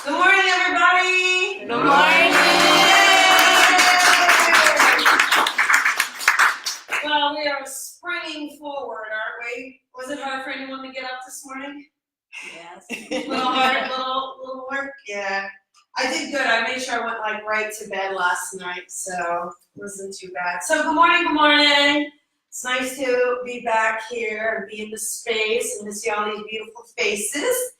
Good morning, everybody. Good morning. Well, we are springing forward, aren't we? Was it hard for anyone to get up this morning? Yes. Little hard, little work? Yeah. I did good. I made sure I went right to bed last night, so it wasn't too bad. So good morning, good morning. It's nice to be back here and be in the space and to see all these beautiful faces.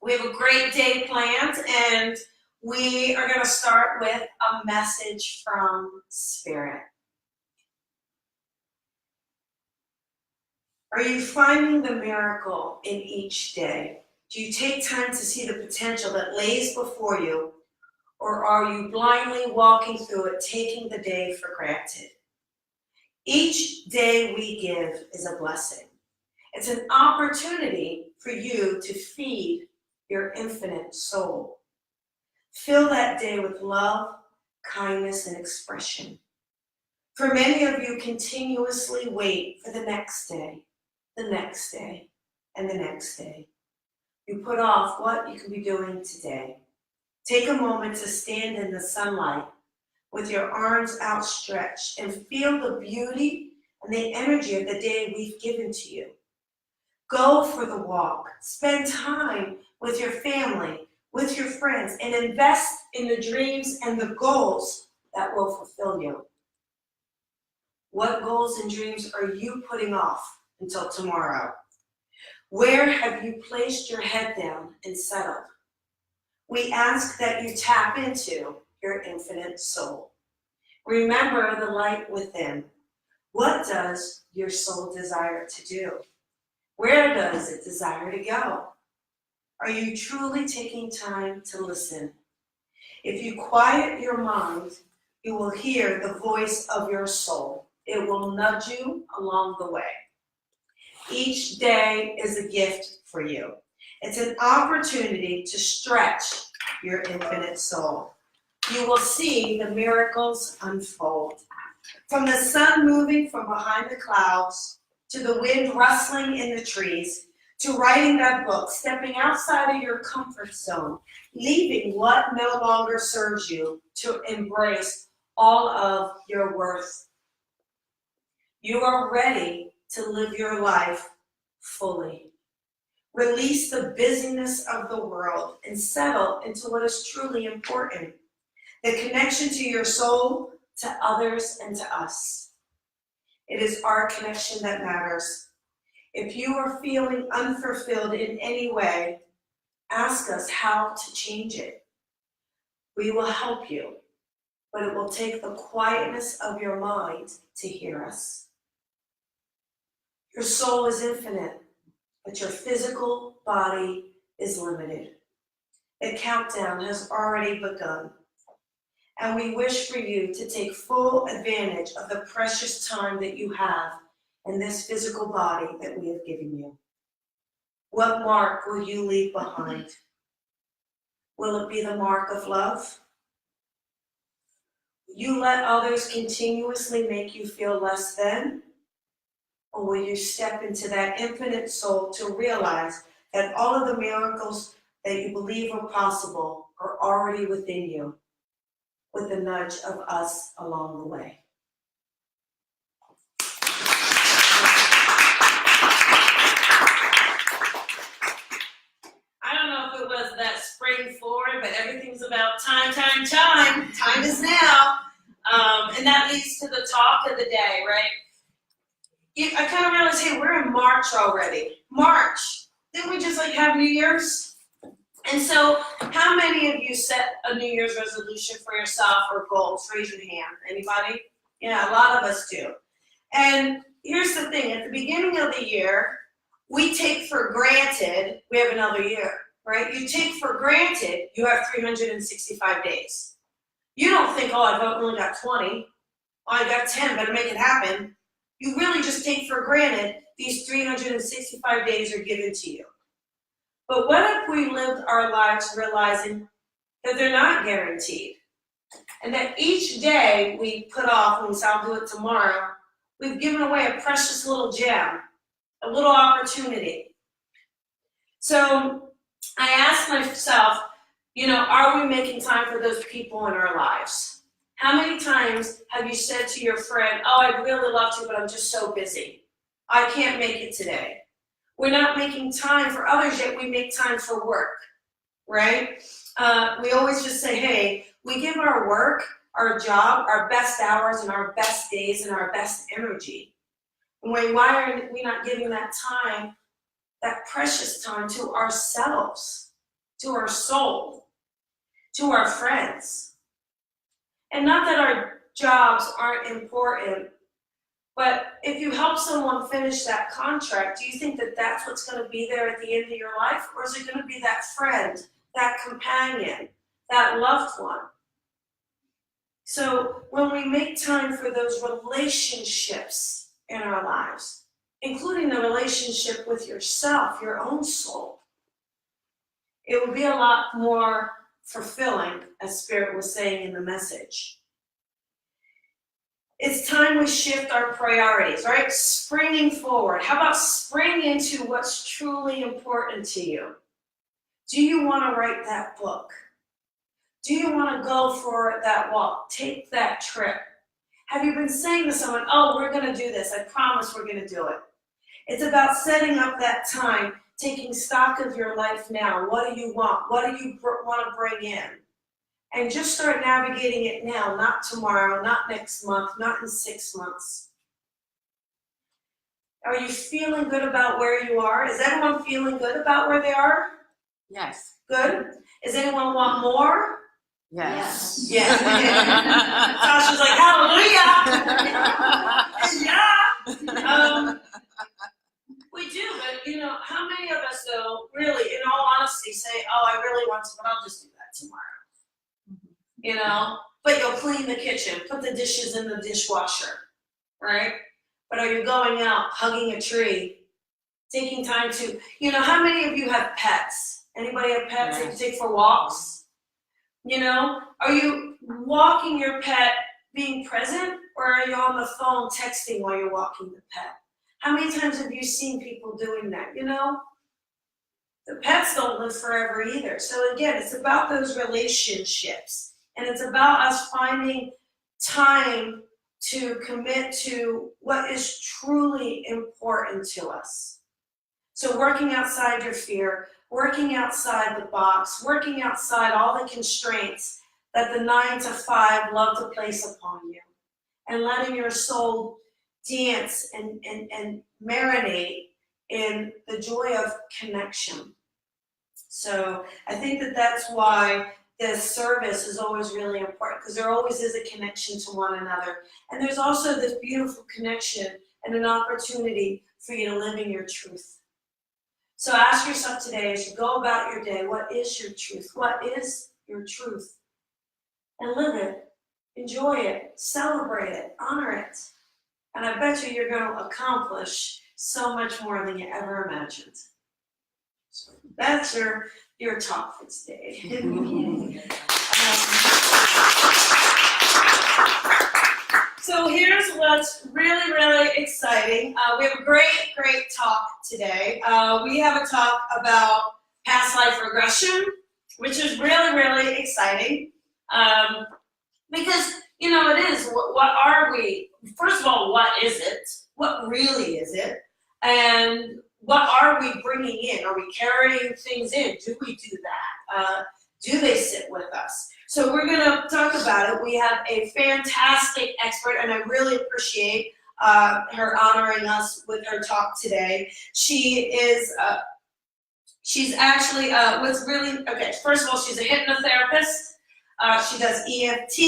We have a great day planned, and we are going to start with a message from Spirit. Are you finding the miracle in each day? Do you take time to see the potential that lays before you, or are you blindly walking through it, taking the day for granted? Each day we give is a blessing. It's an opportunity for you to feed your infinite soul. Fill that day with love, kindness, and expression. For many of you, continuously wait for the next day, and the next day. You put off what you can be doing today. Take a moment to stand in the sunlight with your arms outstretched and feel the beauty and the energy of the day we've given to you. Go for the walk. Spend time with your family, with your friends, and invest in the dreams and the goals that will fulfill you. What goals and dreams are you putting off until tomorrow? Where have you placed your head down and settled? We ask that you tap into your infinite soul. Remember the light within. What does your soul desire to do? Where does it desire to go? Are you truly taking time to listen? If you quiet your mind, you will hear the voice of your soul. It will nudge you along the way. Each day is a gift for you. It's an opportunity to stretch your infinite soul. You will see the miracles unfold. From the sun moving from behind the clouds, to the wind rustling in the trees, to writing that book, stepping outside of your comfort zone, leaving what no longer serves you to embrace all of your worth. You are ready to live your life fully. Release the busyness of the world and settle into what is truly important. The connection to your soul, to others, and to us. It is our connection that matters. If you are feeling unfulfilled in any way, ask us how to change it. We will help you, but it will take the quietness of your mind to hear us. Your soul is infinite, but your physical body is limited. The countdown has already begun, and we wish for you to take full advantage of the precious time that you have in this physical body that we have given you. What mark will you leave behind? Will it be the mark of love? Will you let others continuously make you feel less than? Or will you step into that infinite soul to realize that all of the miracles that you believe are possible are already within you, with the nudge of us along the way? I don't know if it was that spring forward, but everything's about time. Time is now. And that leads to the talk of the day, right? I kind of realized, hey, we're in March already. March. Didn't we just have New Year's? And so how many of you set a New Year's resolution for yourself or goals? Raise your hand. Anybody? Yeah, a lot of us do. And here's the thing. At the beginning of the year, we take for granted we have another year, right? You take for granted you have 365 days. You don't think, oh, I've only got 20. Oh, I got 10, better make it happen. You really just take for granted these 365 days are given to you. But what if we lived our lives realizing that they're not guaranteed? And that each day we put off and we say, I'll do it tomorrow, we've given away a precious little gem, a little opportunity. So I ask myself, are we making time for those people in our lives? How many times have you said to your friend, oh, I'd really love to, but I'm just so busy. I can't make it today. We're not making time for others, yet we make time for work, right? We always just say, hey, we give our work, our job, our best hours and our best days and our best energy. And why are we not giving that time, that precious time, to ourselves, to our soul, to our friends? And not that our jobs aren't important, but if you help someone finish that contract, do you think that that's what's going to be there at the end of your life? Or is it going to be that friend, that companion, that loved one? So when we make time for those relationships in our lives, including the relationship with yourself, your own soul, it would be a lot more fulfilling, as Spirit was saying in the message. It's time we shift our priorities, right? Springing forward. How about spring into what's truly important to you? Do you want to write that book? Do you want to go for that walk? Take that trip. Have you been saying to someone, oh, we're going to do this. I promise we're going to do it. It's about setting up that time, taking stock of your life now. What do you want? What do you want to bring in? And just start navigating it now, not tomorrow, not next month, not in 6 months. Are you feeling good about where you are? Is everyone feeling good about where they are? Yes. Good. Does anyone want more? Yes. Yes. Tasha's like, hallelujah. Yeah. We do, but how many of us though, really, in all honesty, say, oh, I really want to, but I'll just do that tomorrow. But you'll clean the kitchen, put the dishes in the dishwasher, right? But are you going out, hugging a tree, taking time to, how many of you have pets? Anybody have pets that you take for walks? Are you walking your pet being present, or are you on the phone texting while you're walking the pet? How many times have you seen people doing that? The pets don't live forever either. So again, it's about those relationships. And it's about us finding time to commit to what is truly important to us. So working outside your fear, working outside the box, working outside all the constraints that the 9 to 5 love to place upon you, and letting your soul dance and marinate in the joy of connection. So I think that that's why this service is always really important, because there always is a connection to one another. And there's also this beautiful connection and an opportunity for you to live in your truth. So ask yourself today, as you go about your day, what is your truth? What is your truth? And live it, enjoy it, celebrate it, honor it. And I bet you're going to accomplish so much more than you ever imagined. So that's your talk for today. So here's what's really, really exciting. We have a great talk today. We have a talk about past life regression, which is really, really exciting. Because, it is, what are we? First of all, what is it? What really is it? And what are we bringing in? Are we carrying things in? Do we do that? Do they sit with us? So we're going to talk about it. We have a fantastic expert, and I really appreciate her honoring us with her talk today. She's actually, first of all, she's a hypnotherapist. She does EFT,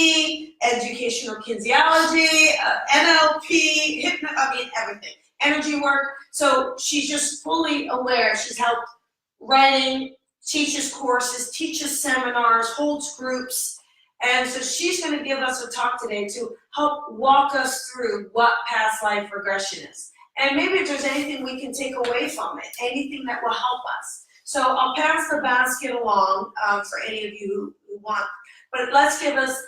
educational kinesiology, NLP, everything. Energy work. So she's just fully aware. She's helped writing, teaches courses, teaches seminars, holds groups. And so she's going to give us a talk today to help walk us through what past life regression is. And maybe if there's anything we can take away from it, anything that will help us. So I'll pass the basket along for any of you who want. But let's give us,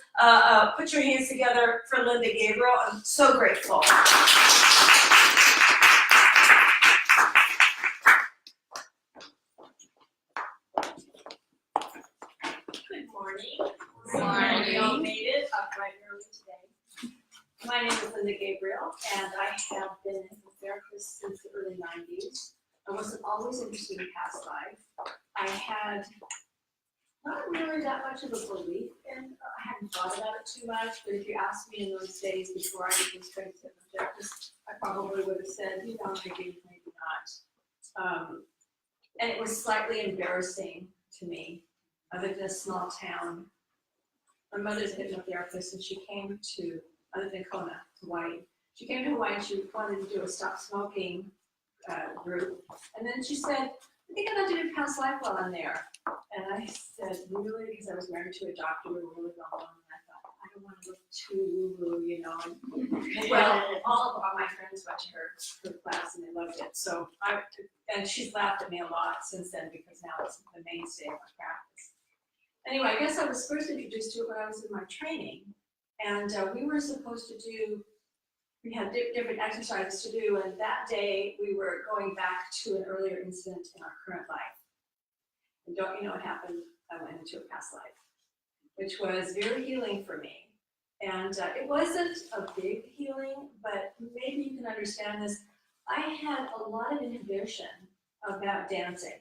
put your hands together for Linda Gabriel. I'm so grateful. morning. Morning. We all made it up bright and early today. My name is Linda Gabriel, and I have been a therapist since the early 90s. I wasn't always interested in past life. I had not really that much of a belief in, I hadn't thought about it too much, but if you asked me in those days before I became trained hypnotherapist, I probably would have said, maybe not. And it was slightly embarrassing to me. I lived in a small town. My mother's a hypnotherapist, and she came to, I lived in Kona, Hawaii. She came to Hawaii and she wanted to do a stop smoking group. And then she said, I think I'd like to do past life while I'm there. And I said, really? Because I was married to a doctor, we were really well known, and I thought, I don't want to look too woo-woo, you know. Well, all my friends went to her class and they loved it. So and she's laughed at me a lot since then because now it's the mainstay of my practice. Anyway, I guess I was first introduced to it when I was in my training. And we were supposed to do, we had different exercises to do, and that day we were going back to an earlier incident in our current life. And don't you know what happened? I went into a past life, which was very healing for me. And it wasn't a big healing, but maybe you can understand this. I had a lot of inhibition about dancing.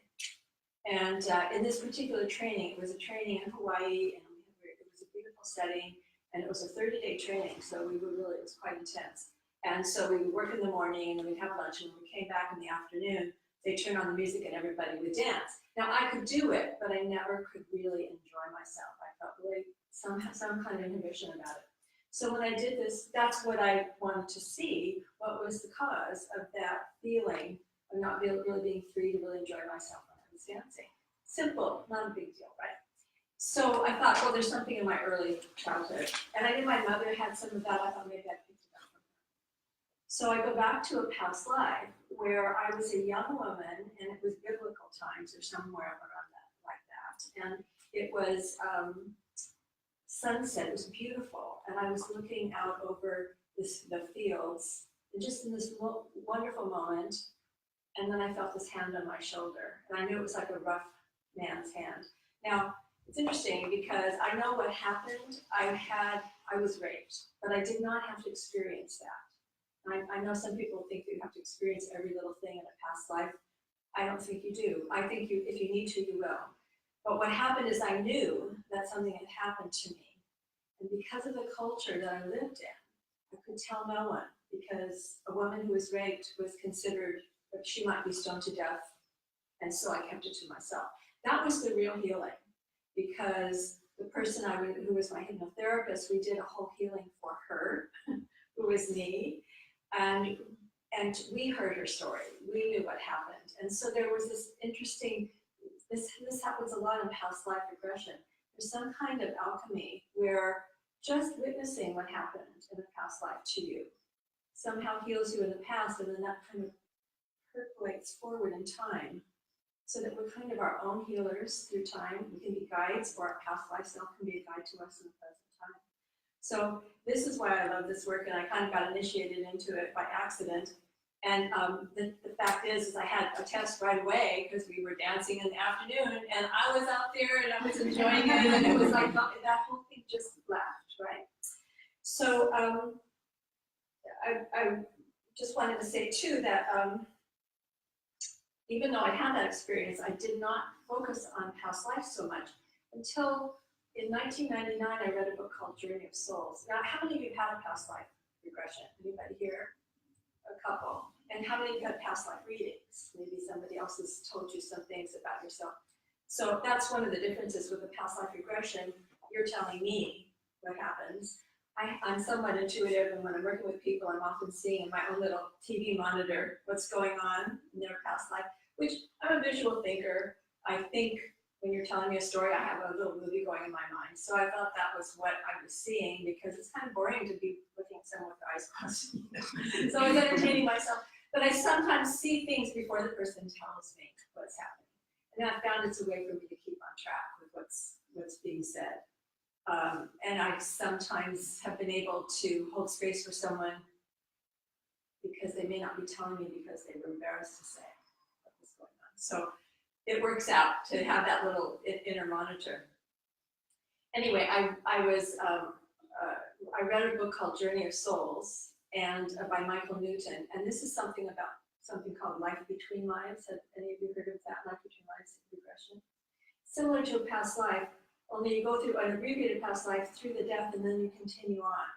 And in this particular training, it was a training in Hawaii, and it was a beautiful setting, and it was a 30-day training, so it was quite intense. And so we would work in the morning, and then we'd have lunch, and when we came back in the afternoon, they'd turn on the music and everybody would dance. Now I could do it, but I never could really enjoy myself. I felt really some kind of inhibition about it. So when I did this, that's what I wanted to see, what was the cause of that feeling of not really being free to really enjoy myself when I was dancing. Simple, not a big deal, right? So I thought, well, there's something in my early childhood. And I knew my mother had some of that. I thought maybe I picked it up from her. So I go back to a past life where I was a young woman, and it was biblical times or somewhere around that, like that. And it was sunset, it was beautiful. And I was looking out over the fields, and just in this wonderful moment, and then I felt this hand on my shoulder. And I knew it was like a rough man's hand. Now, it's interesting because I know what happened. I was raped, but I did not have to experience that. I know some people think you have to experience every little thing in a past life. I don't think you do. I think if you need to, you will. But what happened is I knew that something had happened to me. And because of the culture that I lived in, I could tell no one, because a woman who was raped was considered that she might be stoned to death. And so I kept it to myself. That was the real healing, because the person who was my hypnotherapist, we did a whole healing for her, who was me. And we heard her story. We knew what happened. And so there was this interesting, this happens a lot in past life regression. There's some kind of alchemy where just witnessing what happened in a past life to you somehow heals you in the past, and then that kind of percolates forward in time, so that we're kind of our own healers through time. We can be guides, or our past life self can be a guide to us in the present time. So this is why I love this work, and I kind of got initiated into it by accident. And the fact is I had a test right away because we were dancing in the afternoon, and I was out there and I was enjoying it, and it was like that whole thing just left, right? So I just wanted to say too that even though I had that experience, I did not focus on past life so much until in 1999 I read a book called Journey of Souls. Now, how many of you have had a past life regression? Anybody here? A couple. And how many of you had past life readings? Maybe somebody else has told you some things about yourself. So that's one of the differences with the past life regression. You're telling me what happens. I'm somewhat intuitive, and when I'm working with people, I'm often seeing in my own little TV monitor what's going on in their past life, which I'm a visual thinker. I think when you're telling me a story, I have a little movie going in my mind. So I thought that was what I was seeing, because it's kind of boring to be looking at someone with their eyes closed. So I was entertaining myself. But I sometimes see things before the person tells me what's happening. And I found it's a way for me to keep on track with what's being said. And I sometimes have been able to hold space for someone because they may not be telling me because they were embarrassed to say what was going on. So it works out to have that little inner monitor. anyway, I read a book called Journey of Souls and by Michael Newton, and this is something about something called life between lives. Have any of you heard of that? Life between lives regression. Similar to a past life, only you go through an abbreviated past life through the death, and then you continue on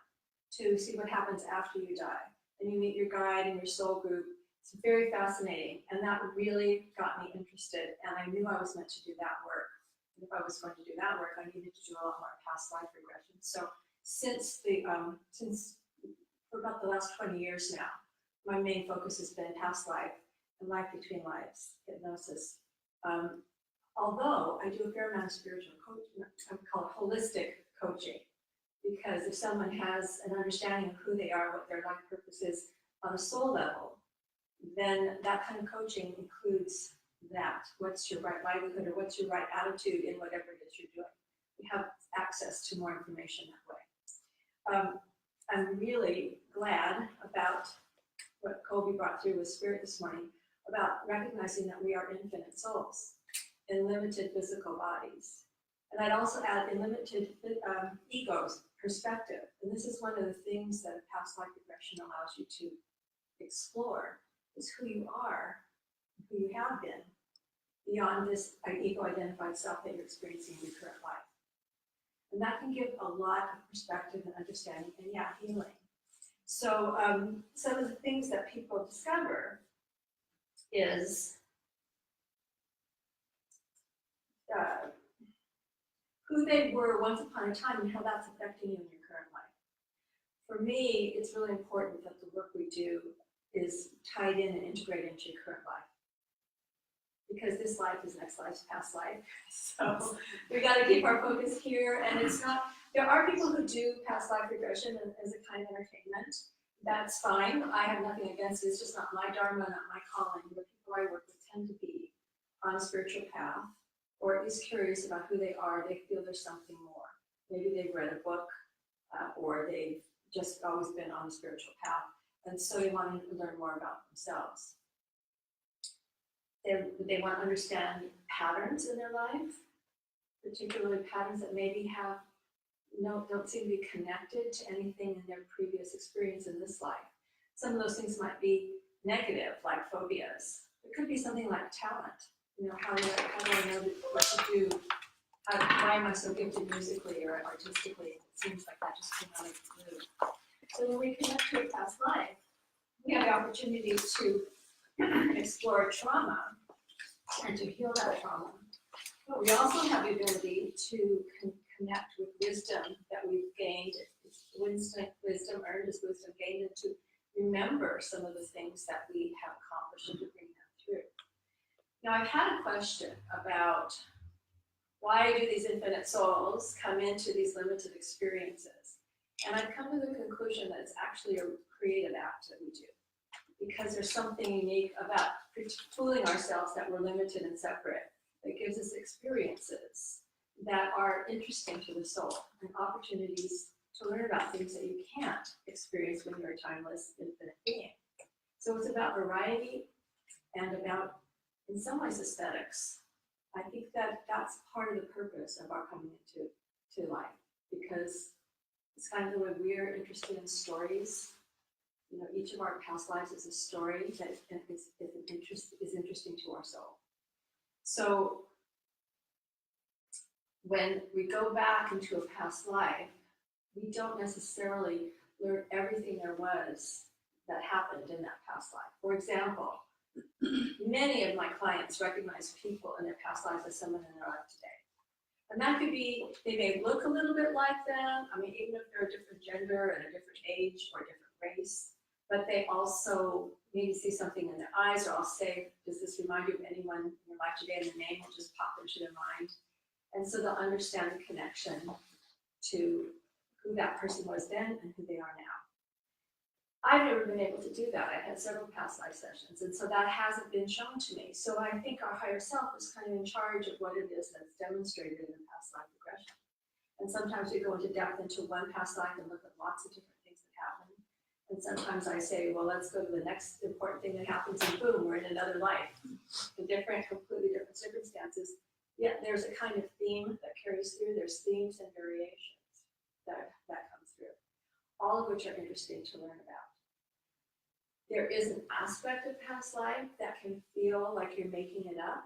to see what happens after you die. And you meet your guide and your soul group. It's very fascinating, and that really got me interested, and I knew I was meant to do that work. And if I was going to do that work, I needed to do a lot more past life regression. So since for about the last 20 years now, my main focus has been past life and life between lives, hypnosis. Although I do a fair amount of spiritual coaching, I would call it holistic coaching, because if someone has an understanding of who they are, what their life purpose is on a soul level, then that kind of coaching includes that. What's your right livelihood, or what's your right attitude in whatever it is you're doing? We have access to more information that way. I'm really glad about what Colby brought through with Spirit this morning, about recognizing that we are infinite souls in limited physical bodies. And I'd also add in limited egos perspective. And this is one of the things that past life regression allows you to explore, is who you are, who you have been, beyond this ego-identified self that you're experiencing in your current life. And that can give a lot of perspective and understanding, and healing. So some of the things that people discover is who they were once upon a time and how that's affecting you in your current life. For me, it's really important that the work we do is tied in and integrated into your current life, because this life is next life's past life. So we got to keep our focus here. And it's not, there are people who do past life regression as a kind of entertainment. That's fine. I have nothing against it. It's just not my dharma, not my calling. The people I work with tend to be on a spiritual path, or at least curious about who they are. They feel there's something more. Maybe they've read a book, or they've just always been on a spiritual path, and so they want to learn more about themselves. They want to understand patterns in their life, particularly patterns that maybe don't seem to be connected to anything in their previous experience in this life. Some of those things might be negative, like phobias. It could be something like talent. How do I know what to do? Why am I so gifted musically or artistically? It seems like that just came out of the blue. So when we connect to a past life, we have the opportunity to explore trauma and to heal that trauma. But we also have the ability to connect with wisdom that we've gained. It's wisdom earned is wisdom gained, and to remember some of the things that we have accomplished and to bring them through. Now, I've had a question about why do these infinite souls come into these limited experiences? And I've come to the conclusion that it's actually a creative act that we do, because there's something unique about fooling ourselves that we're limited and separate that gives us experiences that are interesting to the soul and opportunities to learn about things that you can't experience when you're a timeless, infinite being. So it's about variety and about, in some ways, aesthetics. I think that that's part of the purpose of our coming into life, because it's kind of the way we're interested in stories. Each of our past lives is a story that is interesting to our soul. So when we go back into a past life, we don't necessarily learn everything there was that happened in that past life. For example, many of my clients recognize people in their past lives as someone in their life today. And that could be, they may look a little bit like them. I mean, even if they're a different gender and a different age or a different race, but they also maybe see something in their eyes, or I'll say, does this remind you of anyone in your life today? And the name will just pop into their mind. And so they'll understand the connection to who that person was then and who they are now. I've never been able to do that. I've had several past life sessions, and so that hasn't been shown to me. So I think our higher self is kind of in charge of what it is that's demonstrated in the past life regression. And sometimes we go into depth into one past life and look at lots of different things that happen. And sometimes I say, well, let's go to the next important thing that happens, and boom, we're in another life. In completely different circumstances. Yet there's a kind of theme that carries through. There's themes and variations that come through, all of which are interesting to learn about. There is an aspect of past life that can feel like you're making it up.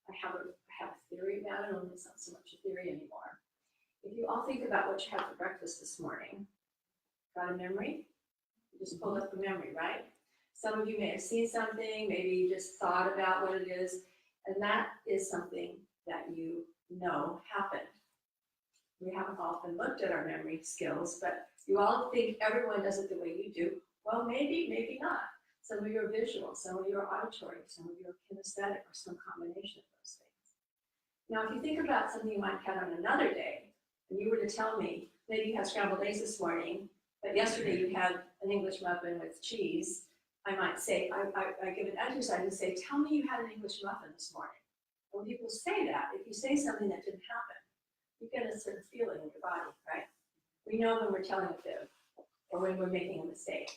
I have a theory about it, only it's not so much a theory anymore. If you all think about what you had for breakfast this morning, got a memory? You just pulled up a memory, right? Some of you may have seen something, maybe you just thought about what it is, and that is something that you know happened. We haven't often looked at our memory skills, but you all think everyone does it the way you do. Well, maybe, maybe not. Some of you are visual, some of you are auditory, some of you are kinesthetic, or some combination of those things. Now, if you think about something you might have had on another day, and you were to tell me, maybe you had scrambled eggs this morning, but yesterday you had an English muffin with cheese, I might say, I give an exercise and say, tell me you had an English muffin this morning. When people say that, if you say something that didn't happen, you get a certain feeling in your body, right? We know when we're telling a fib or when we're making a mistake.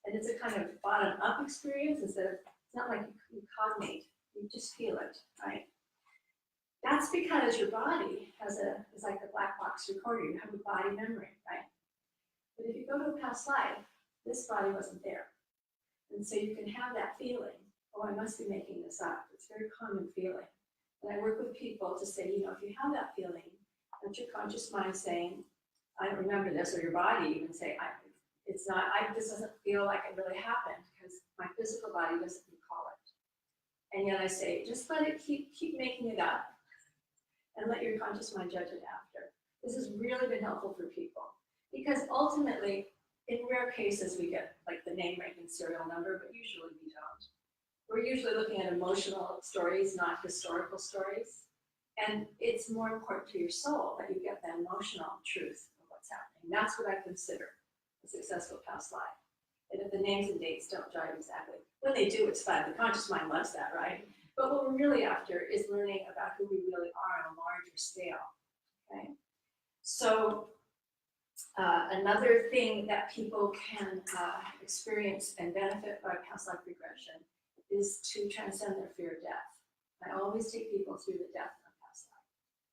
And it's a kind of bottom-up experience instead of, it's not like you cognate, you just feel it, right? That's because your body is like a black box recorder. You have a body memory, right? But if you go to a past life, this body wasn't there. And so you can have that feeling, oh, I must be making this up. It's a very common feeling. And I work with people to say, you know, if you have that feeling, that's your conscious mind saying, I don't remember this, or your body even say, this doesn't feel like it really happened because my physical body doesn't recall it. And yet I say, just let it keep making it up and let your conscious mind judge it after. This has really been helpful for people because ultimately, in rare cases, we get like the name, rank, and serial number, but usually we don't. We're usually looking at emotional stories, not historical stories. And it's more important to your soul that you get the emotional truth of what's happening. That's what I consider a successful past life. And if the names and dates don't jive exactly, when they do, it's fun. The conscious mind loves that, right? But what we're really after is learning about who we really are on a larger scale, okay? So another thing that people can experience and benefit by past life regression is to transcend their fear of death. I always take people through the death of past life.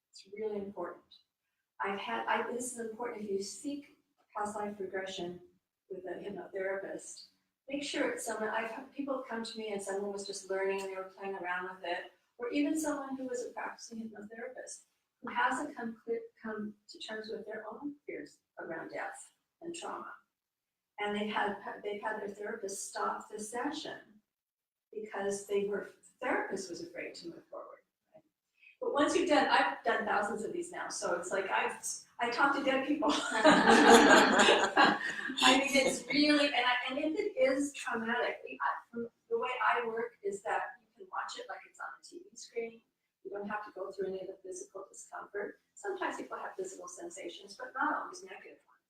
It's really important. This is important if you seek past life regression with a hypnotherapist. Make sure it's someone, I've had people come to me and someone was just learning and they were playing around with it, or even someone who was a practicing hypnotherapist who hasn't come to terms with their own fears around death and trauma. And they've had their therapist stop the session because the therapist was afraid to move forward. Right? But once you've done, I've done thousands of these now, so it's like I talk to dead people. I mean, it's really, and if it is traumatic, the way I work is that you can watch it like it's on a TV screen. You don't have to go through any of the physical discomfort. Sometimes people have physical sensations, but not always negative ones.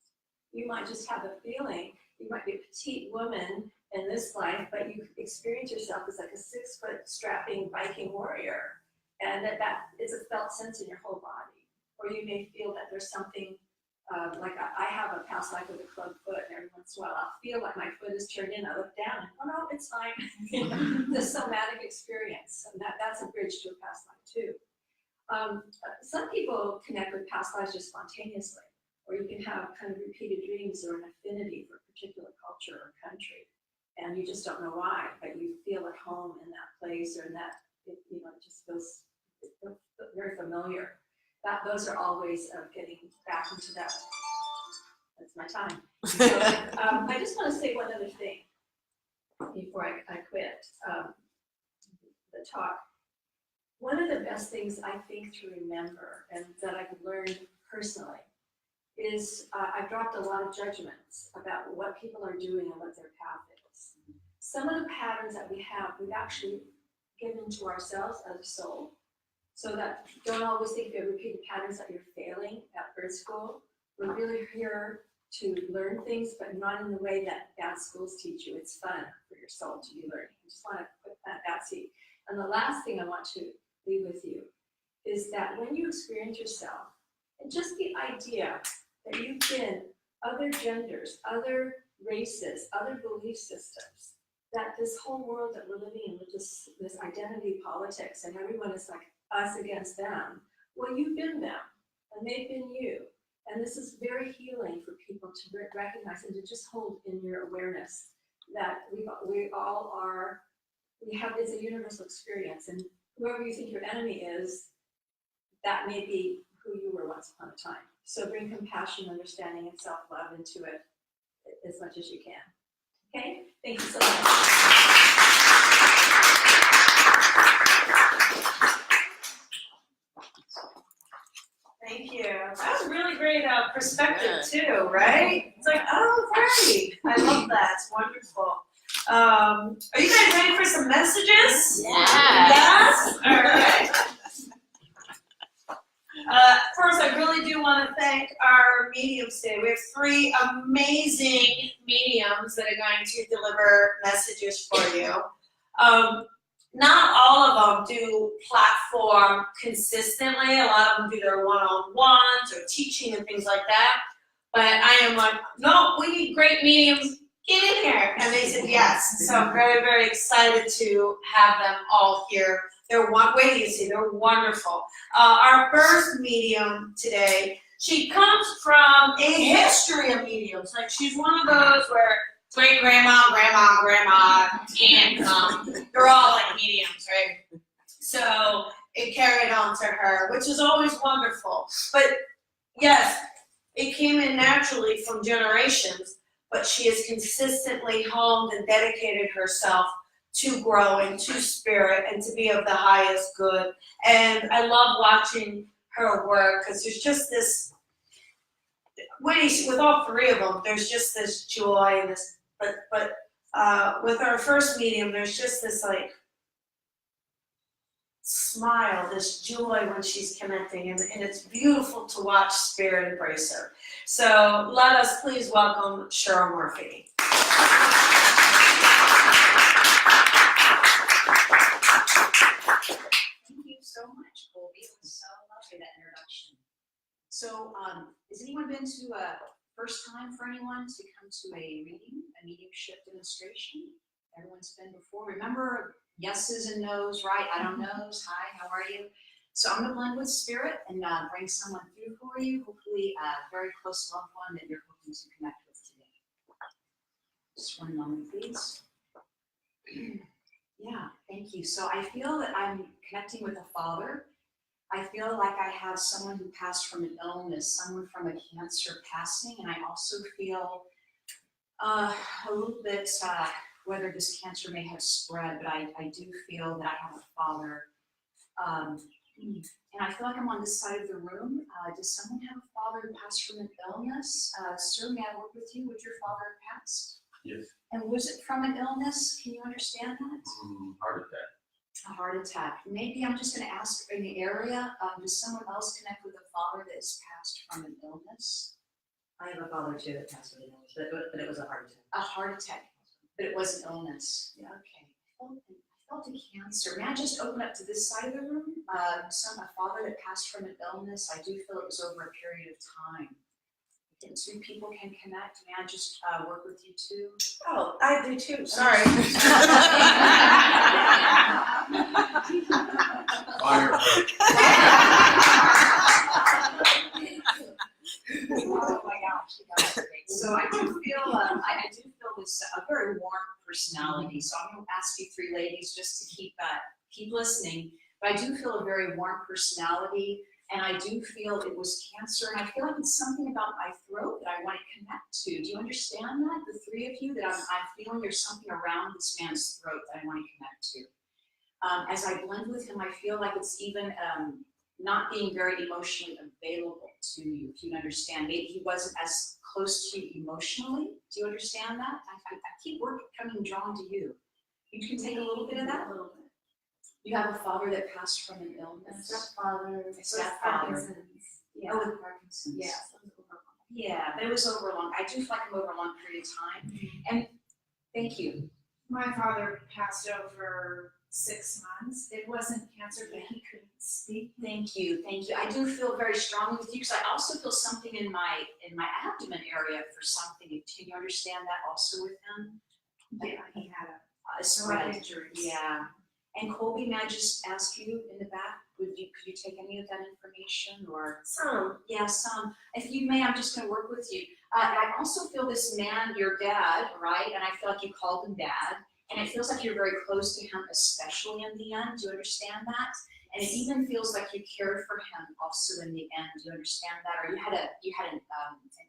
You might just have a feeling. You might be a petite woman in this life, but you experience yourself as like a 6-foot strapping Viking warrior, and that is a felt sense in your whole body. Or you may feel that there's something, like I have a past life with a club foot, and every once in a while I'll feel like my foot is turned in, I look down, and oh no, it's fine. The somatic experience, and that's a bridge to a past life too. Some people connect with past lives just spontaneously, or you can have kind of repeated dreams or an affinity for a particular culture or country, and you just don't know why, but you feel at home in that place or in that, it just feels very familiar. Those are all ways of getting back into that. That's my time. So, I just want to say one other thing before I quit the talk. One of the best things I think to remember and that I've learned personally is I've dropped a lot of judgments about what people are doing and what their path is. Some of the patterns that we have, we've actually given to ourselves as a soul. So that don't always think of repeated patterns that you're failing at birth school. We're really here to learn things, but not in the way that bad schools teach you. It's fun for your soul to be learning. I just want to put that seed. And the last thing I want to leave with you is that when you experience yourself, and just the idea that you've been other genders, other races, other belief systems, that this whole world that we're living in with this identity politics, and everyone is like us against them. Well, you've been them, and they've been you. And this is very healing for people to recognize and to just hold in your awareness that we all are, it's a universal experience. And whoever you think your enemy is, that may be who you were once upon a time. So bring compassion, understanding, and self-love into it as much as you can. Okay? Thank you so much. Thank you. That was a really great perspective too, right? It's like, oh, right. I love that. It's wonderful. Are you guys ready for some messages? Yes? All right. First, I really do want to thank our mediums today. We have 3 amazing mediums that are going to deliver messages for you. Not all of them do platform consistently. A lot of them do their one-on-ones or teaching and things like that. But I am like, no, we need great mediums. Get in here. And they said yes. So I'm very, very excited to have them all here. They're they're wonderful. Our first medium today, she comes from a history of mediums. Like she's one of those where great grandma, and they're all like mediums, right? So it carried on to her, which is always wonderful. But yes, it came in naturally from generations, but she has consistently honed and dedicated herself to growing, to spirit, and to be of the highest good. And I love watching her work because there's just this, with all 3 of them, there's just this joy and this, but with our first medium, there's just this like smile, this joy when she's connecting, and it's beautiful to watch spirit embrace her. So let us please welcome Cheryl Murphy. Thank you so much, Colby. It was so lovely, that introduction. So, has anyone been to first time for anyone to come to a reading, a mediumship demonstration? Everyone's been before. Remember, yeses and nos, right? I don't knows. Hi, how are you? So I'm going to blend with spirit and bring someone through for you, hopefully a very close loved one that you're hoping to connect with today. Just one moment, please. Yeah, thank you. So I feel that I'm connecting with a father. I feel like I have someone who passed from an illness, someone from a cancer passing, and I also feel a little bit, whether this cancer may have spread, but I do feel that I have a father. And I feel like I'm on this side of the room. Does someone have a father who passed from an illness? Sir, may I work with you? Would your father have passed? Yes. And was it from an illness? Can you understand that? Heart attack. A heart attack. Maybe I'm just going to ask in the area, does someone else connect with a father that has passed from an illness? I have a father too that passed away, but it was a heart attack. A heart attack, but it was an illness. Yeah, okay. I felt a cancer. May I just open up to this side of the room? A father that passed from an illness. I do feel it was over a period of time. And 2 people can connect. May I just work with you too? Oh, I do too. Sorry. Fire. Oh my gosh, you guys are great. So I do feel this a very warm personality. So I'm going to ask you 3 ladies just to keep listening. But I do feel a very warm personality, and I do feel it was cancer, and I feel like it's something about my throat that I want to connect to. Do you understand that? The 3 of you, that I'm feeling there's something around this man's throat that I want to connect to. As I blend with him, I feel like it's even not being very emotionally available to you, if you understand. Maybe he wasn't as close to you emotionally. Do you understand that? I keep coming drawn to you. You can take a little bit of that? A little bit. You have a father that passed from an illness. Stepfather. Yeah. Oh, with Parkinson's. Yeah. Yeah, but it was over I do feel like I'm over a long period of time. And thank you. My father passed over 6 months. It wasn't cancer, but he couldn't speak. Thank you. I do feel very strongly with you because I also feel something in my abdomen area for something. Can you understand that also with him? Yeah, he had A spread. injuries. Yeah. And Colby, may I just ask you in the back, could you take any of that information or? Some. Yeah, some. If you may, I'm just gonna work with you. I also feel this man, your dad, right? And I feel like you called him dad. And it feels like you're very close to him, especially in the end. Do you understand that? And it even feels like you cared for him also in the end. Do you understand that? Or you had an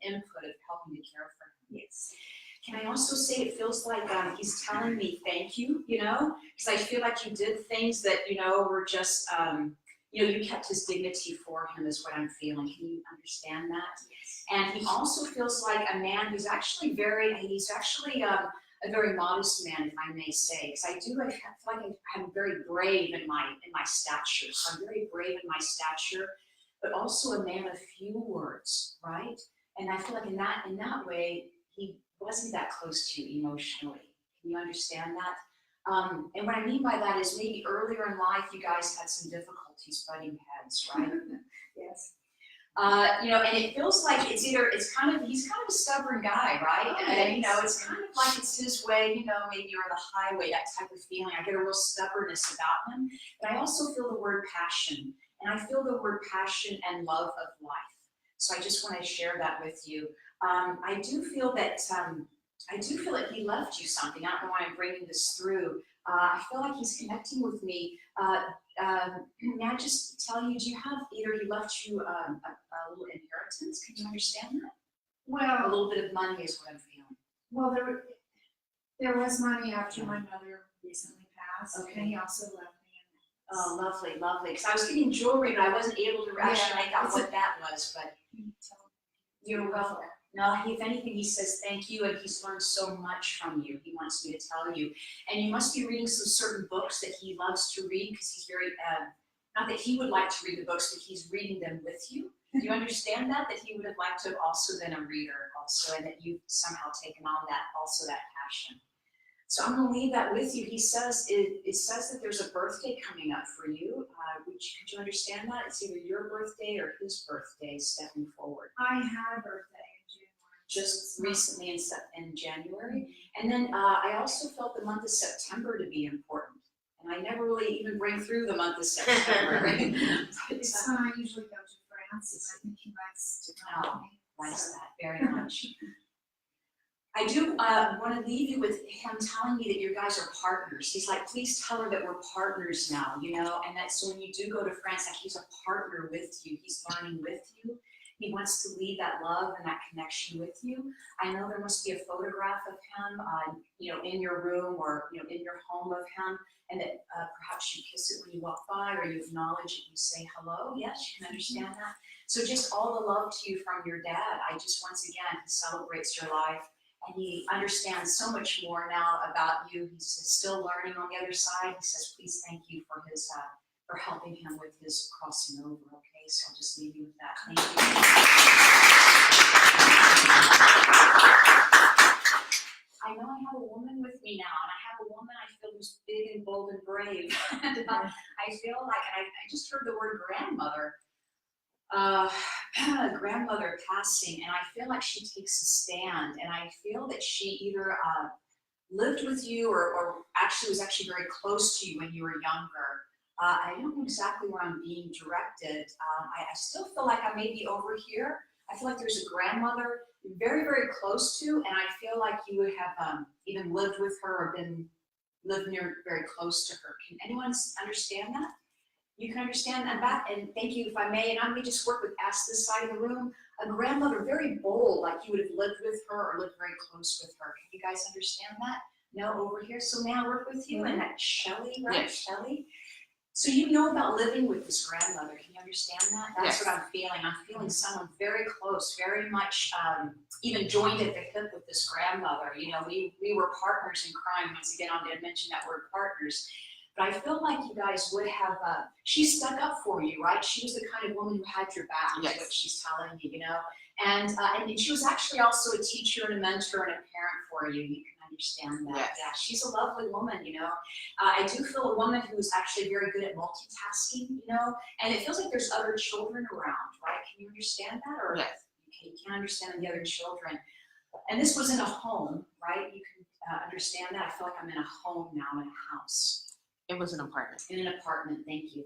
input of helping to care for him. Yes. Can I also say it feels like he's telling me thank you, because I feel like you did things that, were just, you kept his dignity for him is what I'm feeling. Can you understand that? Yes. And he also feels like a man who's actually a very modest man, if I may say, because I feel like I'm very brave in my stature. So I'm very brave in my stature, but also a man of few words, right? And I feel like in that way, he wasn't that close to you emotionally. Can you understand that? And what I mean by that is maybe earlier in life, you guys had some difficulties butting heads, right? Yes. And it feels like he's kind of a stubborn guy, right? Oh, And, yes. it's kind of like it's his way, maybe you're the highway, that type of feeling. I get a real stubbornness about him, but I also feel the word passion, and I feel the word passion and love of life. So I just want to share that with you. I do feel that he left you something. I don't know why I'm bringing this through. I feel like he's connecting with me. May I just tell you, do you have either he left you a little inheritance? Can you understand that? A Well, little bit of money is what I'm feeling. well, there was money after my mother recently passed, Okay. and he also left me Oh, lovely, lovely. Because I was getting jewelry, but I wasn't able to actually make out it's what that was. But in. you're welcome. No, if anything, he says thank you, and he's learned so much from you. He wants me to tell you. And you must be reading some certain books that he loves to read, because he's very, not that he would like to read the books, but he's reading them with you. Do you understand that? That he would have liked to have also been a reader also, and that you've somehow taken on that passion. So I'm going to leave that with you. He says, it says that there's a birthday coming up for you. Could you understand that? It's either your birthday or his birthday stepping forward. I had a birthday in January. Just recently in January. And then I also felt the month of September to be important. And I never really even bring through the month of September. But, It's I usually go to France, and I think he likes to come with me. likes that very much. I do want to leave you with him telling me that you guys are partners. He's like, please tell her that we're partners now, and that so when you do go to France, like he's a partner with you. He's learning with you. He wants to leave that love and that connection with you. I know there must be a photograph of him, in your room or, in your home of him, and that perhaps you kiss it when you walk by, or you acknowledge it, you say hello. Yes, you can understand that. So just all the love to you from your dad. Once again, he celebrates your life. And he understands so much more now about you. He's still learning on the other side. He says, please thank you for helping him with his crossing over. Okay, so I'll just leave you with that. Thank you. I know I have a woman with me now, and I have a woman I feel who's big and bold and brave. And I feel like, I just heard the word grandmother. Grandmother passing, and I feel like she takes a stand, and I feel that she either lived with you or was actually very close to you when you were younger. I don't know exactly where I'm being directed. I still feel like I may be over here. I feel like there's a grandmother you're very, very close to, and I feel like you would have even lived with her or lived near very close to her. Can anyone understand that? You can understand that, and thank you if I may, and I may just ask this side of the room, a grandmother, very bold, like you would have lived with her or lived very close with her. Can you guys understand that? No, over here, so may I work with you? And that's Shelley, right? Yes. Shelley? So you know about living with this grandmother, can you understand that? That's Yes. what I'm feeling. I'm feeling someone very close, very much even joined at the hip with this grandmother. We were partners in crime. Once again, I'm gonna mention that word partners. But I feel like you guys would have, she stuck up for you, right? She was the kind of woman who had your back, Yes. is what she's telling you, And she was actually also a teacher and a mentor and a parent for you. You can understand that. Yes. Yeah, she's a lovely woman, I do feel a woman who's actually very good at multitasking, and it feels like there's other children around, right? Can you understand that? Or Yes. you can't understand the other children. And this was in a home, right? You can understand that. I feel like I'm in a home now, in a house. It was an apartment. In an apartment, thank you.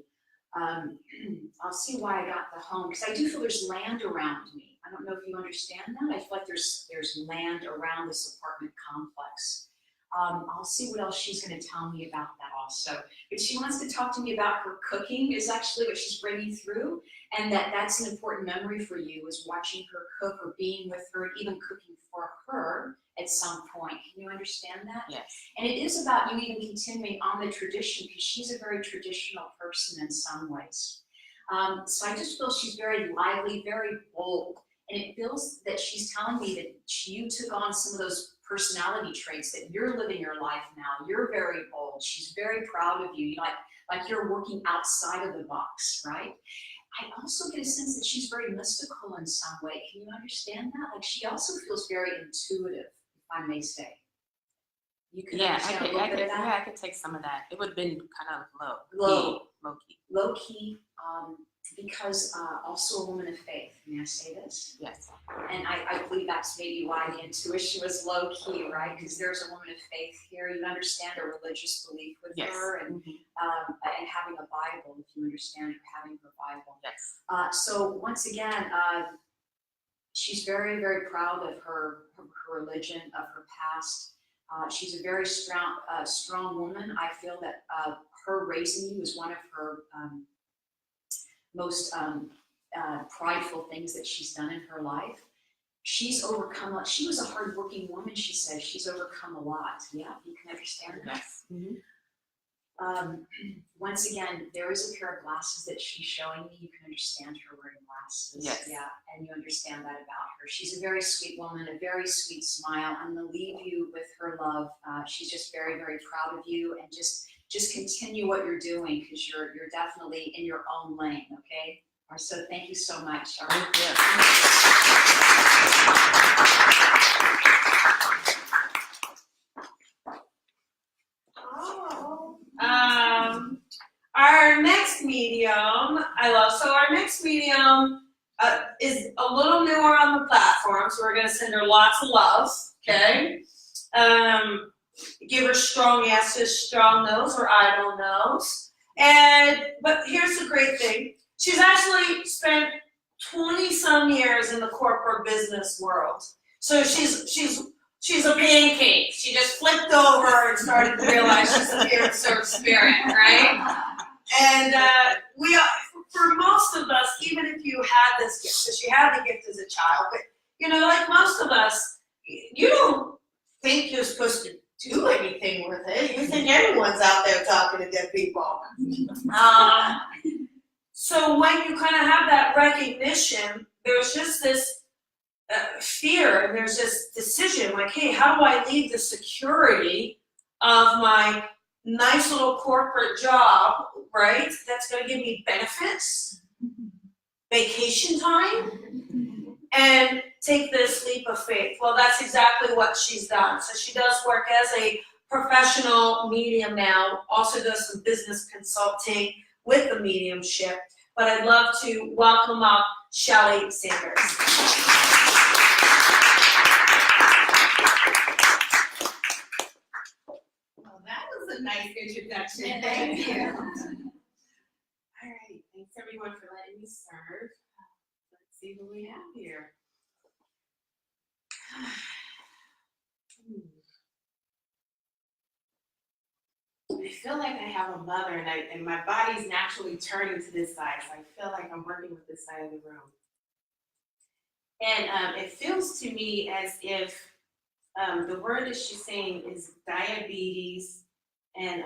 I'll see why I got the home, because I do feel there's land around me. I don't know if you understand that. I feel like there's land around this apartment complex. I'll see what else she's going to tell me about that also. But she wants to talk to me about her cooking is actually what she's bringing through, and that's an important memory for you, is watching her cook or being with her, even cooking for her at some point. Can you understand that? Yes. And it is about you even continuing on the tradition, because she's a very traditional person in some ways. So I just feel she's very lively, very bold. And it feels that she's telling me that you took on some of those personality traits, that you're living your life now. You're very bold. She's very proud of you. Like you're working outside of the box, right? I also get a sense that she's very mystical in some way. Can you understand that? Like she also feels very intuitive, if I may say. You can understand a little bit of that? Yeah, I could take some of that. It would have been kind of Low key. Low key, because also a woman of faith. May I say this? Yes. And I believe that's maybe why the intuition was low key, right? Because there's a woman of faith here. You understand a religious belief with Yes. her, and and having a Bible, if you understand her having her Bible. Yes. So once again, she's very, very proud of her religion, of her past. She's a very strong woman. I feel that her raising you is one of her most prideful things that she's done in her life. She's overcome. She was a hardworking woman. She says she's overcome a lot. Yeah, you can understand that. Yes. Once again, there is a pair of glasses that she's showing me. You can understand her wearing glasses. Yes. Yeah, and you understand that about her. She's a very sweet woman, a very sweet smile. I'm going to leave you with her love. She's just very, very proud of you, and just continue what you're doing, because you're definitely in your own lane. Okay. So thank you so much. All right. Our next medium, our next medium is a little newer on the platform, so we're gonna send her lots of love, okay? Give her strong yeses, strong no's, or I don't knows. But here's the great thing. She's actually spent 20-some years in the corporate business world. So she's a pancake. She just flipped over and started to realize she's a pure serve spirit, right? And for most of us, even if you had this gift, because she had the gift as a child, but like most of us, you don't think you're supposed to do anything with it. You think everyone's out there talking to dead people. So when you kind of have that recognition, there's just this fear, and there's this decision, like, hey, how do I leave the security of my nice little corporate job, right? That's going to give me benefits, vacation time, and take this leap of faith. Well, that's exactly what she's done. So she does work as a professional medium now, also does some business consulting with the mediumship. But I'd love to welcome up Shelley Sanders. Well, that was a nice introduction. Thank you. All right, thanks everyone for letting me serve. Let's see who we have here. I feel like I have a mother, and my body's naturally turning to this side, so I feel like I'm working with this side of the room. And it feels to me as if the word that she's saying is diabetes, and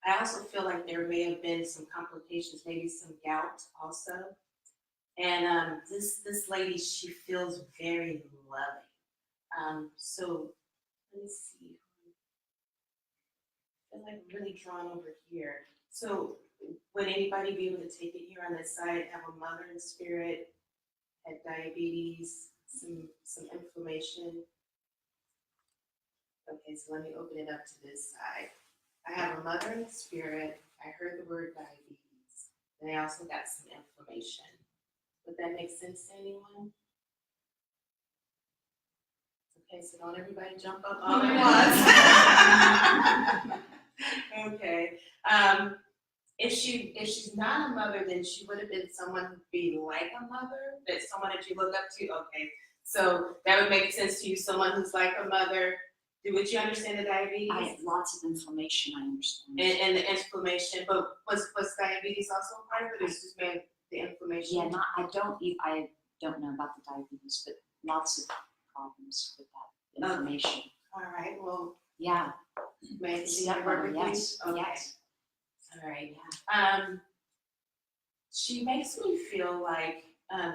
I also feel like there may have been some complications, maybe some gout also. And this lady, she feels very loving. So let me see. I feel like I'm really drawn over here. So would anybody be able to take it here on this side? Have a mother in spirit, had diabetes, some inflammation. Okay, so let me open it up to this side. I have a mother in spirit. I heard the word diabetes, and I also got some inflammation. Would that make sense to anyone? Okay, so don't everybody jump up all at once. Okay. if she's not a mother, then she would have been someone who'd be like a mother, that someone that you look up to. Okay, so that would make sense to you. Someone who's like a mother. Would you understand the diabetes? Lots of inflammation, I understand. And the inflammation, but was diabetes also a part of it, or is just made the inflammation? Yeah, I don't know about the diabetes, but lots of problems with that inflammation. All right. Well, Yeah. may I see Yeah, that work with you? yes, Okay. yes. All right. She makes me feel like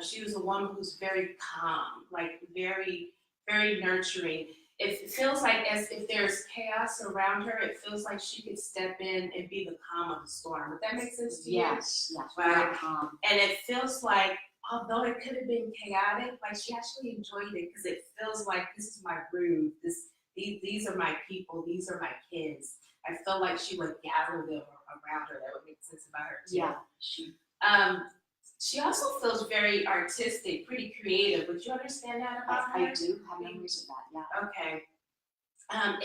she was a woman who's very calm, like very, very nurturing. It feels like as if there's chaos around her, it feels like she could step in and be the calm of the storm. Would that make sense to you? Yes, Right. very calm. And it feels like, although it could have been chaotic, like she actually enjoyed it because it feels like this is my groove. These are my people. These are my kids. I feel like she would gather them around her. That would make sense about her too. Yeah, She also feels very artistic, pretty creative. Would you understand that about her? I do have memories of that, yeah. Okay.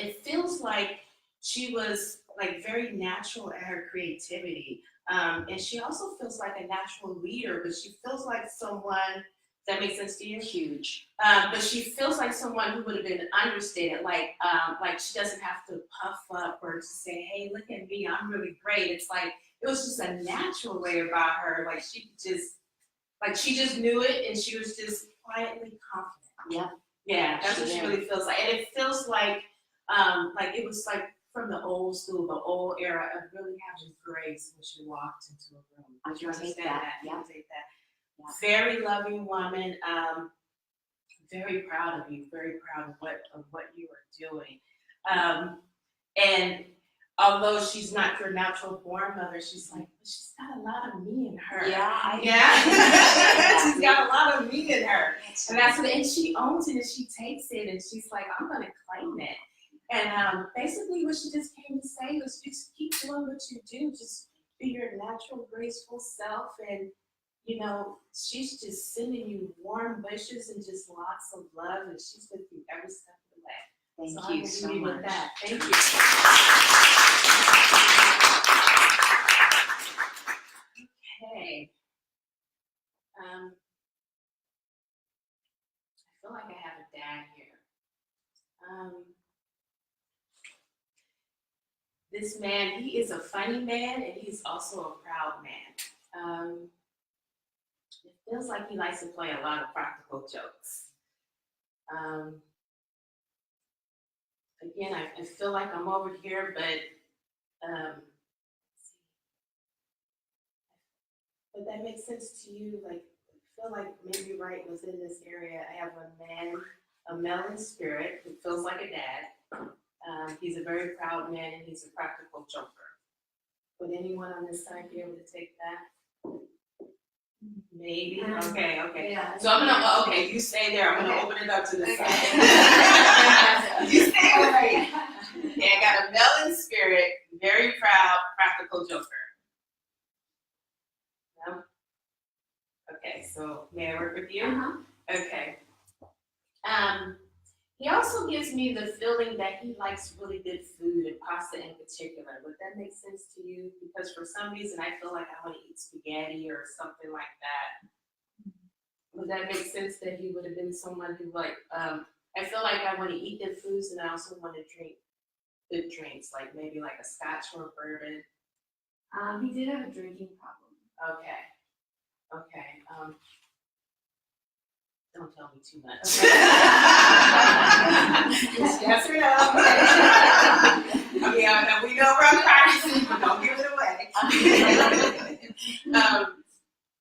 It feels like she was like very natural at her creativity. And she also feels like a natural leader, but she feels like someone, that makes sense to you? Huge. But she feels like someone who would have been understated, like she doesn't have to puff up or to say, hey, look at me, I'm really great. It's like, it was just a natural way about her. Like she just knew it and she was just quietly confident. Yeah. Yeah, that's what she really feels like. And it feels like it was like from the old school, the old era of really having grace when she walked into a room. I Would you can take understand that, that? You yeah. can take that. Yeah. Very loving woman. Very proud of you. Very proud of what you are doing. And although she's not your natural born mother, she's like, she's got a lot of me in her. Yeah, She's got a lot of me in her. And that's what, and she owns it and she takes it and she's like, I'm gonna claim it. And basically what she just came to say was just keep doing what you do, just be your natural, graceful self. And you know, she's just sending you warm wishes and just lots of love, and she's with you every step of the way. Thank So you I'm so gonna leave you much. with that. Thank you. Okay. I feel like I have a dad here. This man, he is a funny man and he's also a proud man. It feels like he likes to play a lot of practical jokes. Again, I feel like I'm over here, but that makes sense to you. Like, I feel like maybe right within this area, I have a male in spirit who feels like a dad. He's a very proud man and he's a practical joker. Would anyone on this side be able to take that? Maybe. Okay. Yeah. So I'm gonna. Okay, you stay there. I'm gonna open it up to this side. You stay with me. Okay, I got a male in spirit, very proud, practical joker. No? Okay, so may I work with you? Okay. He also gives me the feeling that he likes really good food and pasta in particular. Would that make sense to you? Because for some reason I feel like I want to eat spaghetti or something like that. Would that make sense that he would have been someone who I feel like I want to eat good foods and I also want to drink good drinks, like maybe like a scotch or a bourbon. He did have a drinking problem. Okay. Don't tell me too much. Yes or no? Yeah, we know we're practicing, but don't give it away.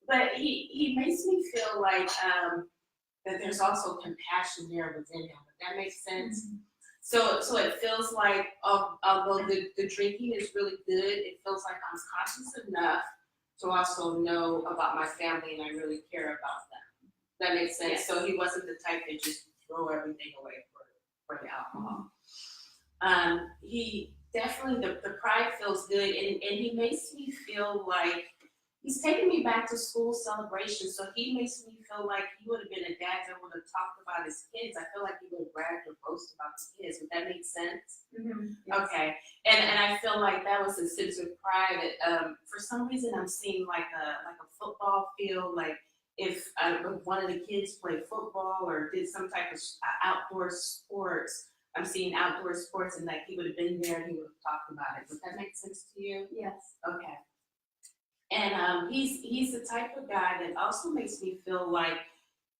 But he makes me feel like that there's also compassion there within him. If that makes sense. So it feels like although the drinking is really good, it feels like I'm conscious enough to also know about my family and I really care about them. That makes sense. Yes. So he wasn't the type that just throw everything away for the alcohol. He definitely, the pride feels good and he makes me feel like he's taking me back to school celebrations, so he makes me feel like he would have been a dad that would have talked about his kids. I feel like he would have bragged or boasted about his kids. Would that make sense? Okay, and I feel like that was a sense of pride. That, for some reason, I'm seeing like a football field. Like if one of the kids played football or did some type of outdoor sports, I'm seeing outdoor sports, and like he would have been there and he would have talked about it. Would that make sense to you? Yes. Okay. And he's the type of guy that also makes me feel like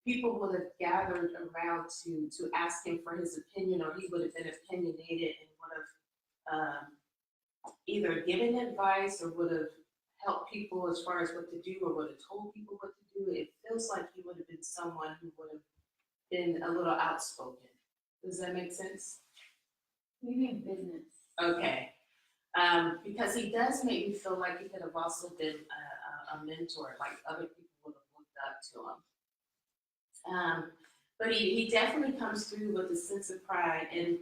people would have gathered around to ask him for his opinion, or he would have been opinionated and would have either given advice or would have helped people as far as what to do, or would have told people what to do. It feels like he would have been someone who would have been a little outspoken. Does that make sense? You mean business? Okay. Because he does make me feel like he could have also been a mentor, like other people would have looked up to him. But he definitely comes through with a sense of pride, and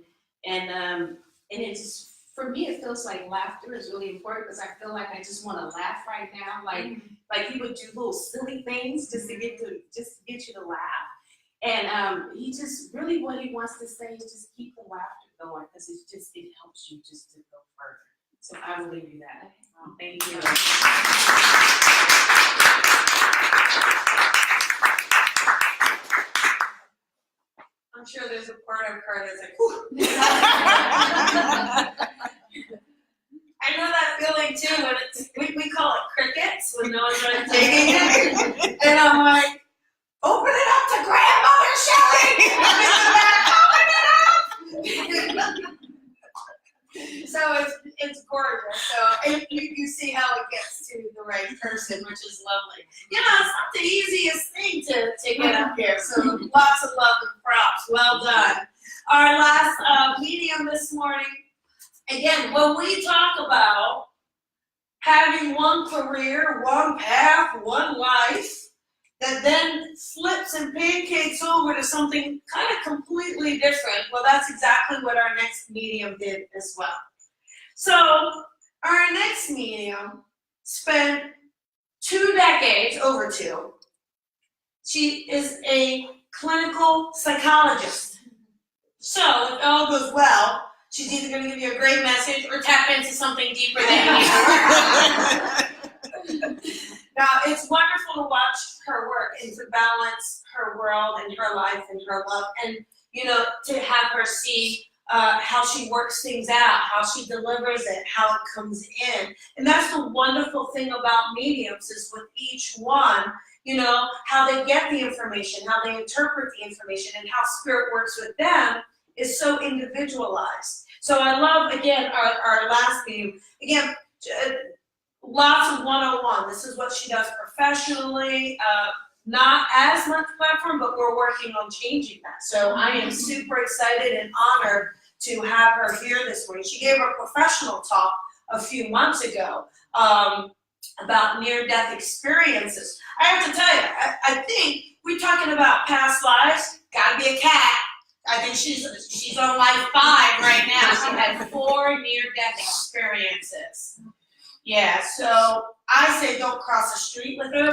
it just, for me, it feels like laughter is really important, because I feel like I just want to laugh right now, like he would do little silly things just to get you to laugh. And he just really, what he wants to say is just keep the laughter going, because it helps you just to go further. So I will leave you that. Thank you. I'm sure there's a part of her that's like, whew. I know that feeling too, when it's, we call it crickets, when no one's really taking it. And I'm like, open it up to grandmother Shelley! Open it up! So it's gorgeous. So you see how it gets to the right person, which is lovely. You know, it's not the easiest thing to get up here. So lots of love and props. Well done. Our last medium this morning. Again, when we talk about having one career, one path, one life, that then flips and pancakes over to something kind of completely different, well, that's exactly what our next medium did as well. So our next medium spent 2 decades, over 2. She is a clinical psychologist. So if all goes well, she's either going to give you a great message or tap into something deeper than you need. Now, it's wonderful to watch her work and to balance her world and her life and her love, and, you know, to have her see how she works things out, how she delivers it, how it comes in. And that's the wonderful thing about mediums, is with each one, you know, how they get the information, how they interpret the information, and how spirit works with them is so individualized. So I love, again, our last medium. Again, lots of 101. This is what she does professionally. Not as much platform, but we're working on changing that. So I am super excited and honored to have her here this morning. She gave her professional talk a few months ago about near-death experiences. I have to tell you, I think we're talking about past lives. Gotta be a cat. I think she's on life 5 right now. She had 4 near-death experiences. Yeah, so I say don't cross the street with her.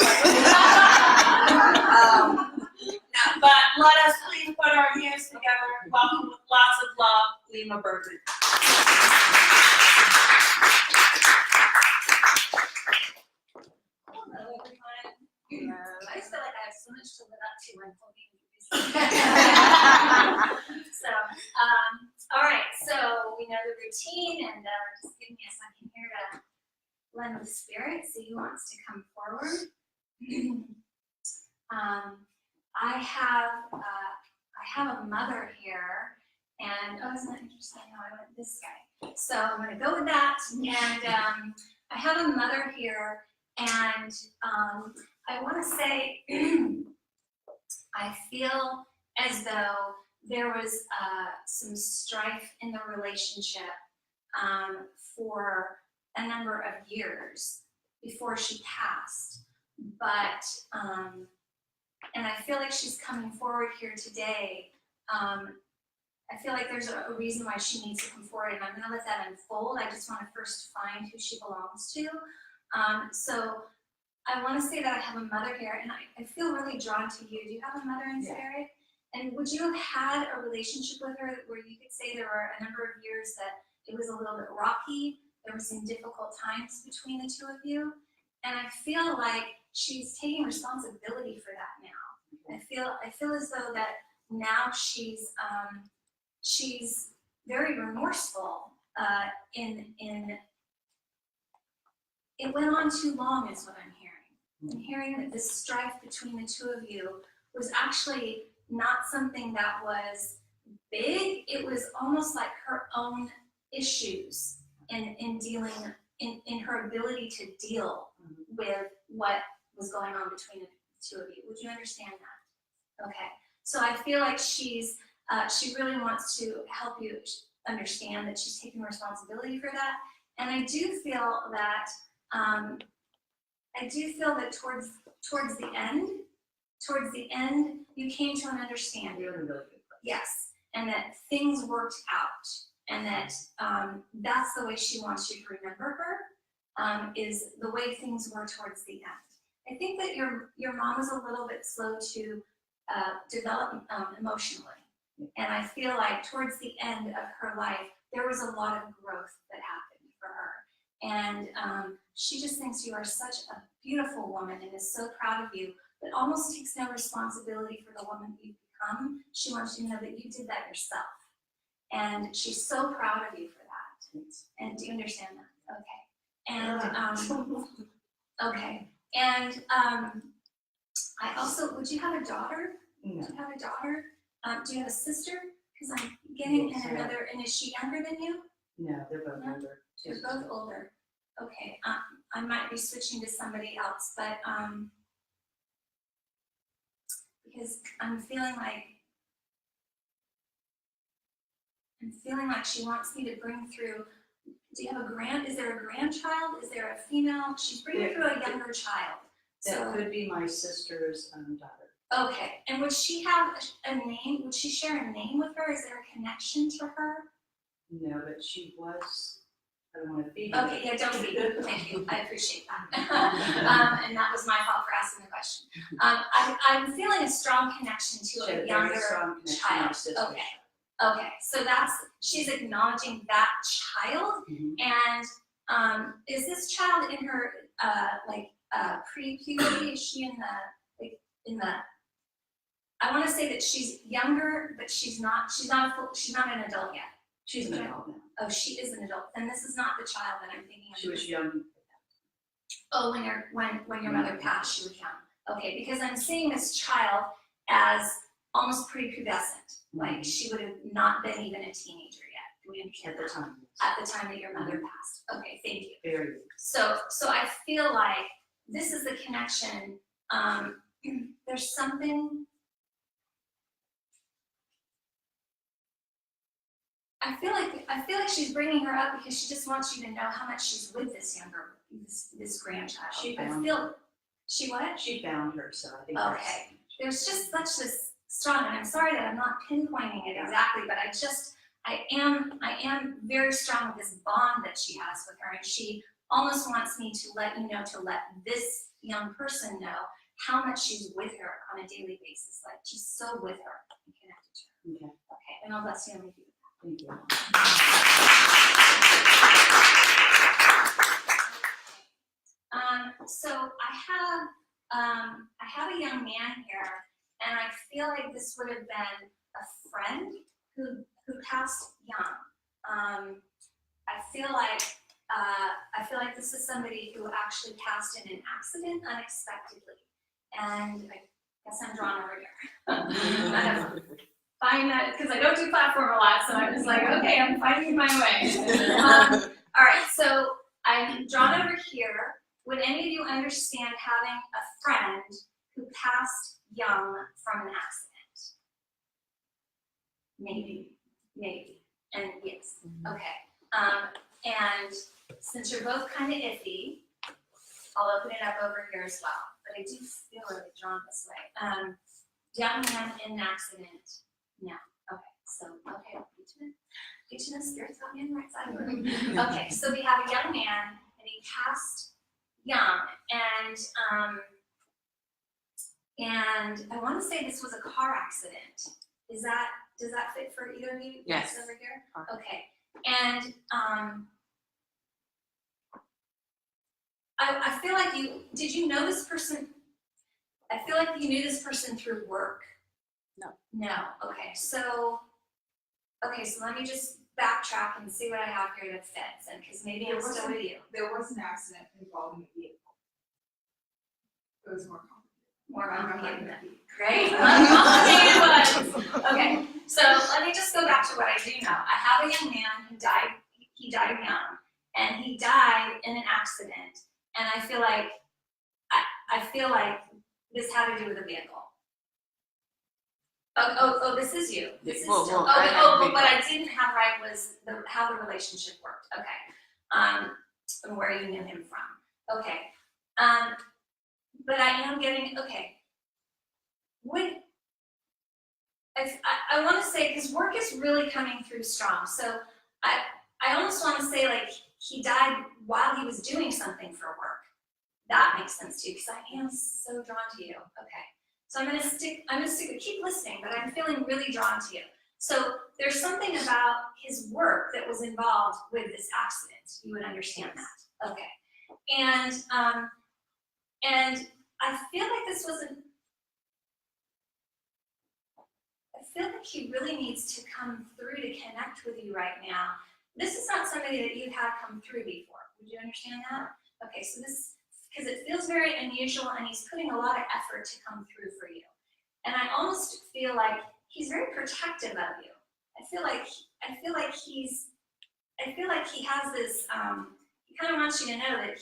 But let us please put our hands together. Welcome with lots of love, Lima Bergmann. Hello, everyone. I just feel like I have so much to live up to when holding these. So, all right, so we know the routine, and just give me a second here to lend the spirit, see who wants to come forward. I have a mother here, and oh, isn't that interesting how I went this guy? So I'm going to go with that, and I have a mother here, and I want to say I feel as though there was some strife in the relationship for a number of years before she passed, but and I feel like she's coming forward here today. I feel like there's a reason why she needs to come forward, and I'm going to let that unfold. I just want to first find who she belongs to. So I want to say that I have a mother here, and I feel really drawn to you. Do you have a mother in Yeah. spirit? And would you have had a relationship with her where you could say there were a number of years that it was a little bit rocky, there were some difficult times between the two of you? And I feel like she's taking responsibility for that now. I feel as though that now she's very remorseful it went on too long is what I'm hearing. I'm hearing that this strife between the two of you was actually not something that was big. It was almost like her own issues in dealing, in her ability to deal with what was going on between the two of you. Would you understand that? Okay. So I feel like she really wants to help you understand that she's taking responsibility for that. And I do feel that towards the end, you came to an understanding. You're in a really good place. Yes, and that things worked out, and that that's the way she wants you to remember her, is the way things were towards the end. I think that your mom was a little bit slow to develop emotionally, and I feel like towards the end of her life, there was a lot of growth that happened for her. And she just thinks you are such a beautiful woman and is so proud of you, but almost takes no responsibility for the woman you've become. She wants you to know that you did that yourself. And she's so proud of you for that. And do you understand that? Okay. And, okay. And I also, would you have a daughter? No. Do you have a daughter? Do you have a sister? Because I'm getting Yes, in another, and is she younger than you? No, they're both No? older. They're both older. Okay, I might be switching to somebody else, but because I'm feeling like she wants me to bring through. Do you have is there a grandchild? Is there a female? She's bringing through a younger child. That So, could be my sister's daughter. okay, and would she have a name? Would she share a name with her? Is there a connection to her? No, but she was, I don't want to feed you. Okay, yeah, don't be. Thank you. I appreciate that. And that was my fault for asking the question. I'm feeling a strong connection She to had a a very younger strong connection to my child. sister. Okay. Okay, so she's acknowledging that child. Mhm. And is this child in her pre-puberty? Is she in the I want to say that she's younger, but she's not an adult yet. She's an adult now. Oh, she is an adult. Then this is not the child that I'm thinking of. She was young. Oh, when your mother passed, she was young. Okay, because I'm seeing this child as almost prepubescent. Like she would have not been even a teenager yet. Do we understand At the that? time. At the time that your mother passed. Okay, thank you. Very good. So I feel like this is the connection. There's something. I feel like she's bringing her up because she just wants you to know how much she's with this grandchild. She I found feel. She what? She found her, so I think Okay. There's just such this strong, and I'm sorry that I'm not pinpointing it exactly, but I am very strong with this bond that she has with her, and she almost wants me to let this young person know how much she's with her on a daily basis, like she's so with her and connected to her. Okay. Okay, and I'll bless you and leave you. Thank you. So I have a young man here, and I feel like this would have been a friend who passed young. I feel like this is somebody who actually passed in an accident unexpectedly, and I guess I'm drawn over here. I find that because I don't do platform a lot, so I'm just like, okay, I'm finding my way. All right, so I'm drawn over here. Would any of you understand having a friend who passed young from an accident? Maybe, and yes, okay. And since you're both kind of iffy, I'll open it up over here as well. But I do feel really drawn this way. Young man in an accident. No. Okay. So each of the spirits got me on the right side of the room. Okay. So we have a young man, and he passed young, and I want to say this was a car accident. Does that fit for either of you? Yes. Over here? Okay. And I feel like did you know this person? I feel like you knew this person through work. No. No. Okay. So let me just backtrack and see what I have here that fits, and because maybe I'm still with you. There was an accident involving a vehicle. It was more complicated. More complicated than great. Uncomplicated ones. Okay, so let me just go back to what I do know. I have a young man who died. He died young, and he died in an accident. And I feel like this had to do with a vehicle. Oh, this is you. This is Well, still. well, But what I didn't have right was how the relationship worked. Okay, and where you knew him from. Okay, but I am getting okay. I want to say, because work is really coming through strong. So I almost want to say like he died while he was doing something for work. That makes sense too, because I am so drawn to you. Okay. So I'm gonna stick, keep listening, but I'm feeling really drawn to you. So there's something about his work that was involved with this accident. You would understand that. Okay. And I feel like this wasn't, I feel like he really needs to come through to connect with you right now. This is not somebody that you've had come through before. Would you understand that? Okay, so this, because it feels very unusual and he's putting a lot of effort to come through for you. And I almost feel like he's very protective of you. I feel like he has this, he kind of wants you to know that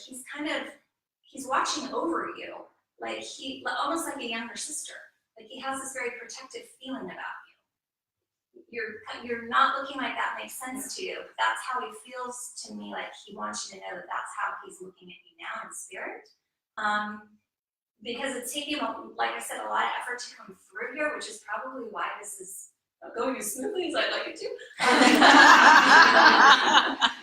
he's watching over you, like almost like a younger sister. Like he has this very protective feeling about you. You're not looking like that makes sense to you, but that's how he feels to me, like he wants you to know that that's how he's looking at you now in spirit. Because it's taking, like I said, a lot of effort to come through here, which is probably why this is going as smoothly as I'd like it to.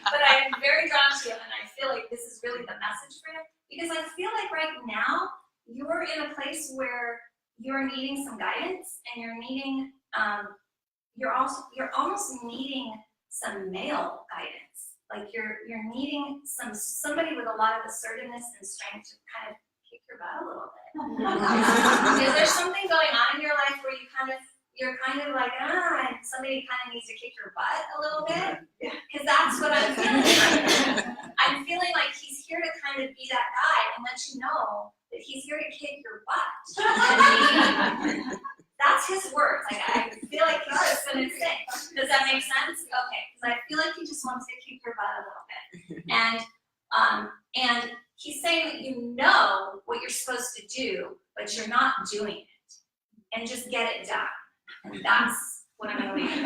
But I'm very drawn to you, and I feel like this is really the message for you, because I feel like right now you're in a place where you're needing some guidance, and you're needing, you're almost needing some male guidance. Like you're needing somebody with a lot of assertiveness and strength to kind of kick your butt a little bit. Is there something going on in your life where you're kind of like, somebody kind of needs to kick your butt a little bit? Because that's what I'm feeling. I'm feeling like he's here to kind of be that guy and let you know that he's here to kick your butt. That's his words. Like I feel like he's just gonna say. Does that make sense? Okay, because I feel like he just wants to kick your butt a little bit. And he's saying that you know what you're supposed to do, but you're not doing it. And just get it done. And that's what I'm gonna leave it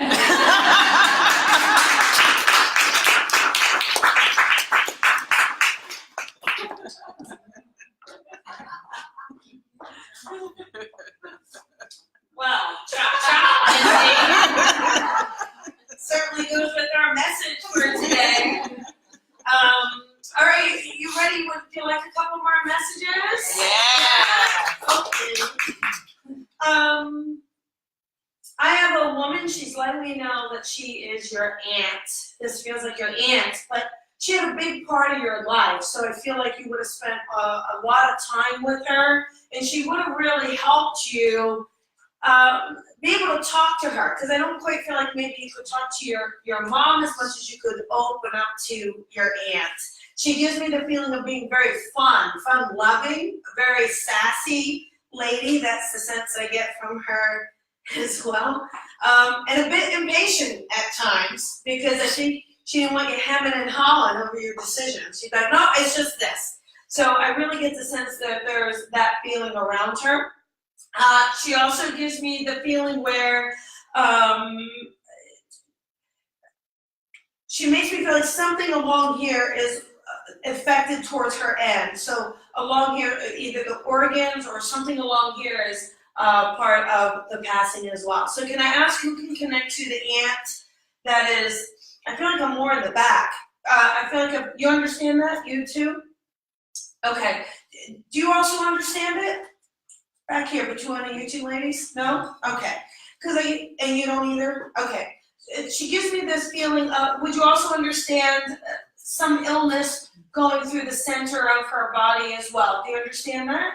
Well, cha-cha, certainly goes with our message for today. All right, you ready? Would you like a couple more messages? Yeah. Okay. I have a woman, she's letting me know that she is your aunt. This feels like your aunt, but she had a big part of your life, so I feel like you would have spent a lot of time with her, and she would have really helped you be able to talk to her, because I don't quite feel like maybe you could talk to your mom as much as you could open up to your aunt. She gives me the feeling of being very fun-loving, a very sassy lady. That's the sense I get from her as well. And a bit impatient at times, because I think she didn't want you hemming and hawing over your decisions. She's like, no, it's just this. So I really get the sense that there's that feeling around her. She also gives me the feeling where she makes me feel like something along here is affected towards her end. So along here, either the organs or something along here is part of the passing as well. So can I ask who can connect to the aunt that is, I feel like I'm more in the back. I feel like you understand that? You too? Okay, do you also understand it? Back here, between you two ladies? No? Okay, and you don't either? Okay. She gives me this feeling of, would you also understand some illness going through the center of her body as well? Do you understand that?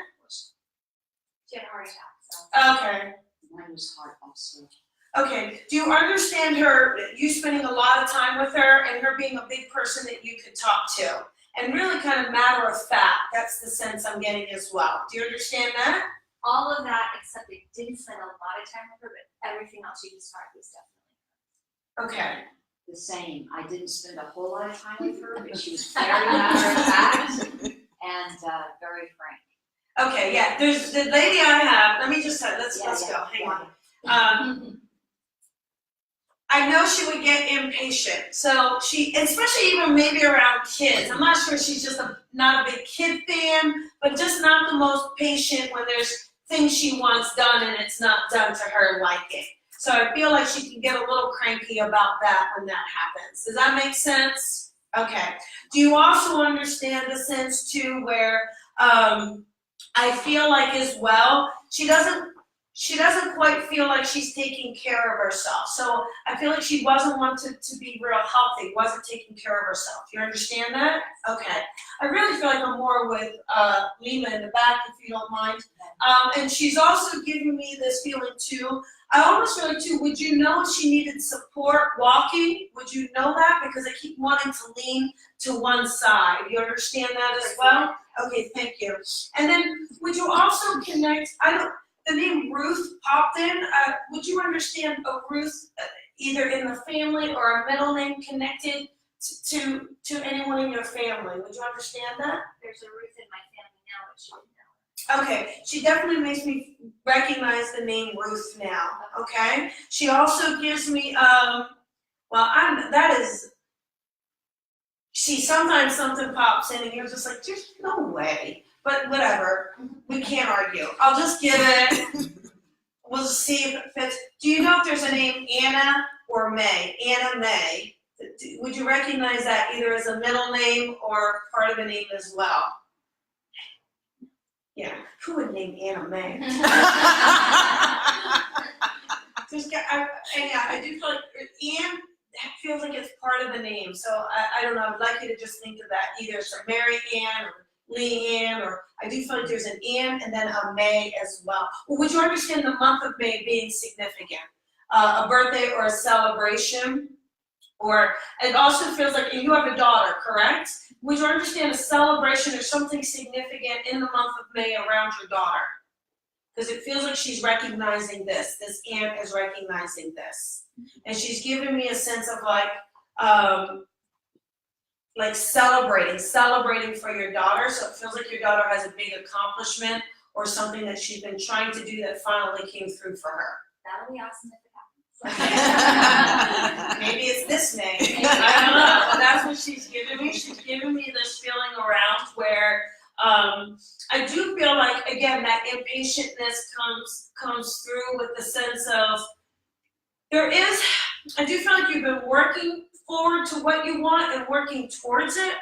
She had a heart attack, so. Okay. Mine was heart also. Okay, do you understand you spending a lot of time with her and her being a big person that you could talk to? And really kind of matter of fact, that's the sense I'm getting as well. Do you understand that? All of that, except I didn't spend a lot of time with her, but everything else you described was definitely. Okay. The same. I didn't spend a whole lot of time with her, but she was very matter of fact and very frank. Okay, yeah, there's the lady I have, let me just, let's go, hang on. I know she would get impatient, so especially even maybe around kids. I'm not sure she's just not a big kid fan, but just not the most patient when there's things she wants done and it's not done to her liking. So I feel like she can get a little cranky about that when that happens. Does that make sense? Okay. Do you also understand the sense too where I feel like as well, she doesn't quite feel like she's taking care of herself. So I feel like she wasn't wanted to be real healthy, wasn't taking care of herself. Do you understand that? Okay. I really feel like I'm more with Lima in the back, if you don't mind. And she's also giving me this feeling too. I almost feel like too, would you know if she needed support walking? Would you know that? Because I keep wanting to lean to one side. You understand that as well? Okay, thank you. And then would you also connect, the name Ruth popped in. Would you understand a Ruth either in the family or a middle name connected to anyone in your family? Would you understand that? There's a Ruth in my family now, but she didn't know. Okay, she definitely makes me recognize the name Ruth now, okay? She also gives me, sometimes something pops in and you're just like, there's no way. But whatever, we can't argue. I'll just give it, we'll see if it fits. Do you know if there's a name Anna or May? Anna May. Would you recognize that either as a middle name or part of a name as well? Yeah, who would name Anna May? I do feel like Anne feels like it's part of the name, so I don't know. I'd like you to just think of that either so Mary Ann or Leanne, or I do feel like there's an Ann and then a May as well. Would you understand the month of May being significant? A birthday or a celebration? Or it also feels like you have a daughter, correct? Would you understand a celebration or something significant in the month of May around your daughter? Because it feels like she's recognizing this aunt is recognizing this. And she's giving me a sense of like celebrating for your daughter. So it feels like your daughter has a big accomplishment or something that she's been trying to do that finally came through for her. That'll be awesome if it happens. Maybe it's this May. I don't know. But that's what she's giving me. She's giving me this feeling around where I do feel like, again, that impatientness comes through with the sense of I do feel like you've been working forward to what you want and working towards it,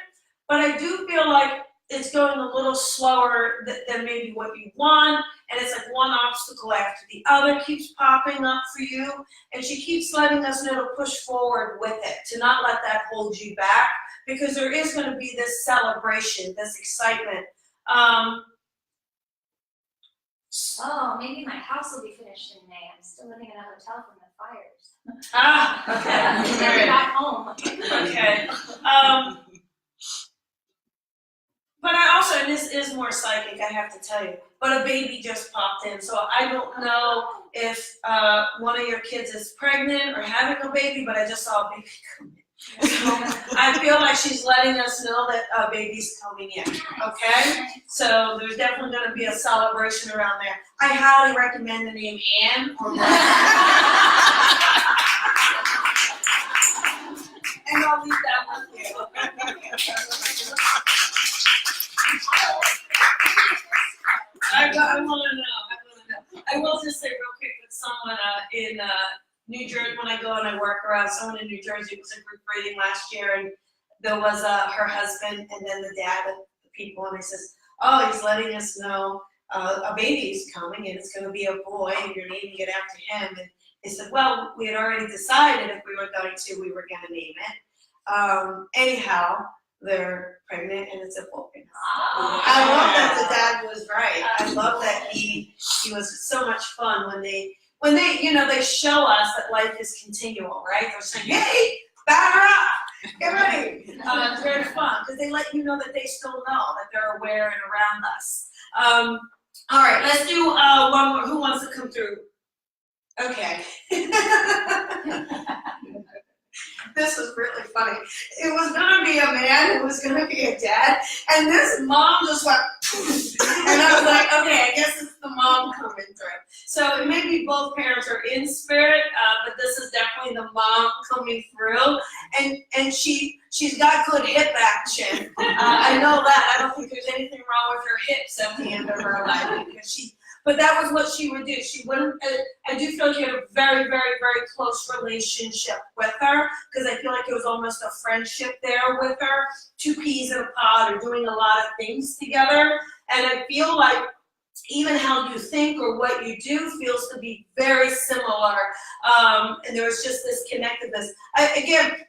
but I do feel like it's going a little slower than maybe what you want, and it's like one obstacle after the other keeps popping up for you, and she keeps letting us know to push forward with it, to not let that hold you back, because there is going to be this celebration, this excitement. Oh, maybe my house will be finished in May. I'm still living in a hotel from the fires. Okay. Never got home. Okay. But I also, and this is more psychic, I have to tell you, but a baby just popped in, so I don't know if one of your kids is pregnant or having a baby, but I just saw a baby come in. So I feel like she's letting us know that a baby's coming in, okay? So there's definitely going to be a celebration around there. I highly recommend the name Anne or Brian. And I'll leave that with you. I want to know. I will just say real quick that someone in New Jersey, when I go and I work around, someone in New Jersey was in group reading last year, and there was her husband and then the dad, the people and I says, oh, he's letting us know a baby's coming and it's gonna be a boy and you're naming it after him. And they said, well, we had already decided if we were going to, we were gonna name it. Anyhow, they're pregnant and it's a boy. I love that the dad was right. I love that he was so much fun when they, they show us that life is continual, right? They're saying, hey, batter up, get ready. It's very fun because they let you know that they still know, that they're aware and around us. All right, let's do one more. Who wants to come through? Okay. This was really funny. It was gonna be a man who was gonna be a dad, and this mom just went, and I was like, okay, I guess it's the mom coming through. So maybe both parents are in spirit, but this is definitely the mom coming through, and she's got good hip action. I know that. I don't think there's anything wrong with her hips at the end of her life because but that was what she would do. She wouldn't, I do feel like you had a very, very, very close relationship with her because I feel like it was almost a friendship there with her. Two peas in a pod or doing a lot of things together. And I feel like even how you think or what you do feels to be very similar. And there was just this connectedness. I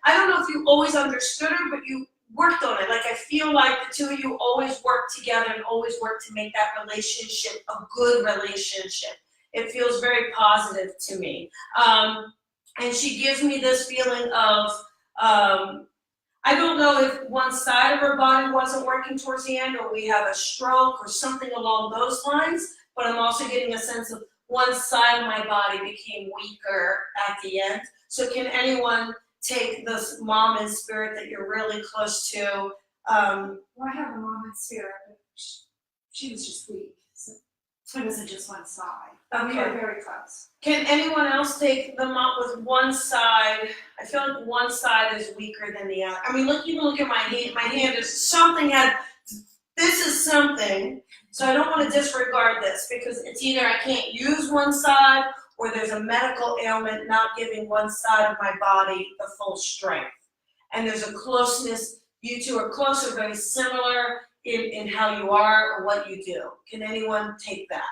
don't know if you always understood her, but you worked on it. Like I feel like the two of you always worked together and always worked to make that relationship a good relationship. It feels very positive to me. And she gives me this feeling of, I don't know if one side of her body wasn't working towards the end or we have a stroke or something along those lines, but I'm also getting a sense of one side of my body became weaker at the end. So can anyone take this mom in spirit that you're really close to? Well, I have a mom in spirit, but she was just weak. So it wasn't just one side. We were Okay. very close. Can anyone else take the mom with one side? I feel like one side is weaker than the other. I mean, even look at my hand. My hand is something this is something. So I don't want to disregard this because it's either I can't use one side or there's a medical ailment not giving one side of my body the full strength. And there's a closeness, you two are close or very similar in how you are or what you do. Can anyone take that?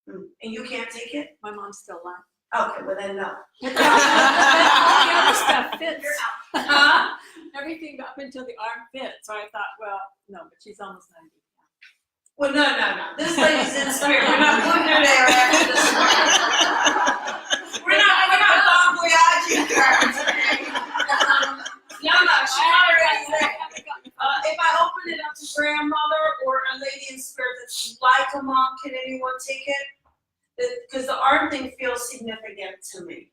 And you can't take it? My mom's still alive. Okay, well then no. All the other stuff fits. Huh? Everything up until the arm fit. So I thought, well, no, but she's almost 90. Well, no. This lady's in spirit. We're not putting her there after this morning. We're not bon voyaging cards. No, she already said. If I open it up to grandmother or a lady in spirit that's like a mom, can anyone take it? Because the arm thing feels significant to me.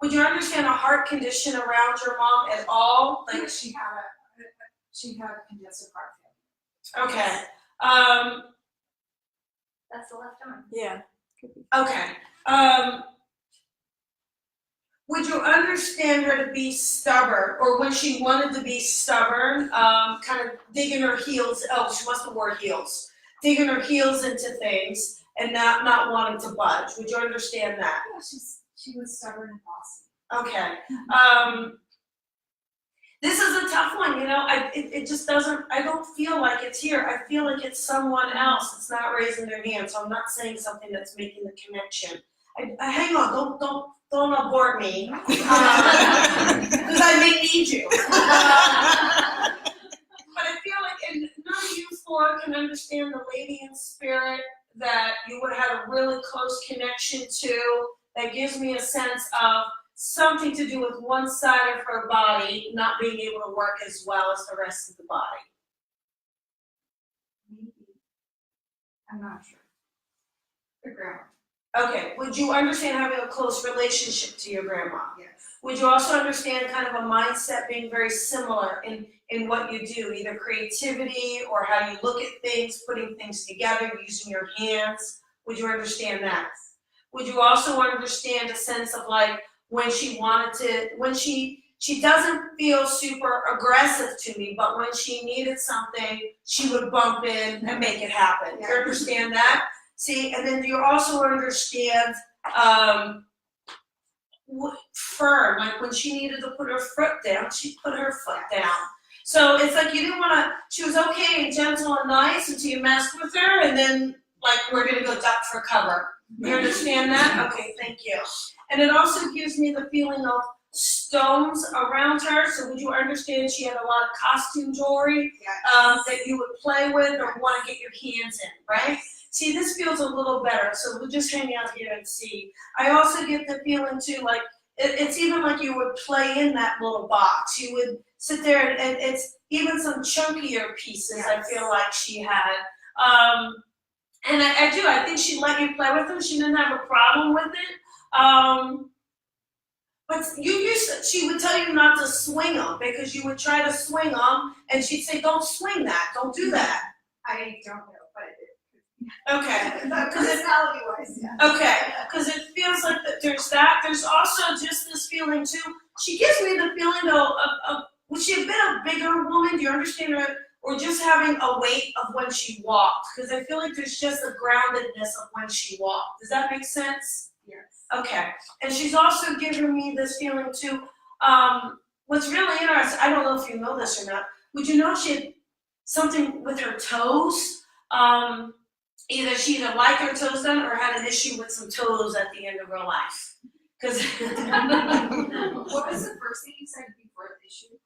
Would you understand a heart condition around your mom at all? Like She had congestive heart failure. okay. That's the left arm. Yeah. Okay. Would you understand her to be stubborn, or when she wanted to be stubborn, kind of digging her heels, she must have wore heels, digging her heels into things and not wanting to budge? Would you understand that? Yeah, she was stubborn and bossy. Okay. This is a tough one, it just doesn't, I don't feel like it's here. I feel like it's someone else that's not raising their hand, so I'm not saying something that's making the connection. Hang on, don't abort me, because I may need you. But I feel like, and none of you four can understand the lady in spirit that you would have a really close connection to, that gives me a sense of something to do with one side of her body not being able to work as well as the rest of the body. Maybe. I'm not sure. The grandma. Okay, would you understand having a close relationship to your grandma? Yes. Would you also understand kind of a mindset being very similar in what you do, either creativity or how you look at things, putting things together, using your hands? Would you understand that? Would you also understand a sense of like when she wanted to, when she doesn't feel super aggressive to me, but when she needed something, she would bump in and make it happen. You understand that? See, and then you also understand firm, like when she needed to put her foot down, she put her foot down. So it's like you didn't wanna, she was okay and gentle and nice until you messed with her, and then like we're gonna go duck for cover. You understand that? Okay, thank you. And it also gives me the feeling of stones around her, so would you understand she had a lot of costume jewelry that you would play with or want to get your hands in, right? See, this feels a little better, so we'll just hang out here and see. I also get the feeling too, like, it's even like you would play in that little box. You would sit there and it's even some chunkier pieces I feel like she had. And I think she let you play with them. She didn't have a problem with it. But she would tell you not to swing them because you would try to swing them and she'd say, don't swing that, don't do that. I don't know, but Okay. personality wise, yeah. Okay, because it feels like that there's that. There's also just this feeling too. She gives me the feeling though of would she have been a bigger woman? Do you understand her? Or just having a weight of when she walked? Because I feel like there's just a groundedness of when she walked. Does that make sense? Yes. Okay. And she's also giving me this feeling too. What's really interesting, I don't know if you know this or not. Would you know she had something with her toes? Either she liked her toes done or had an issue with some toes at the end of her life. Because What was the first thing you said before the issue?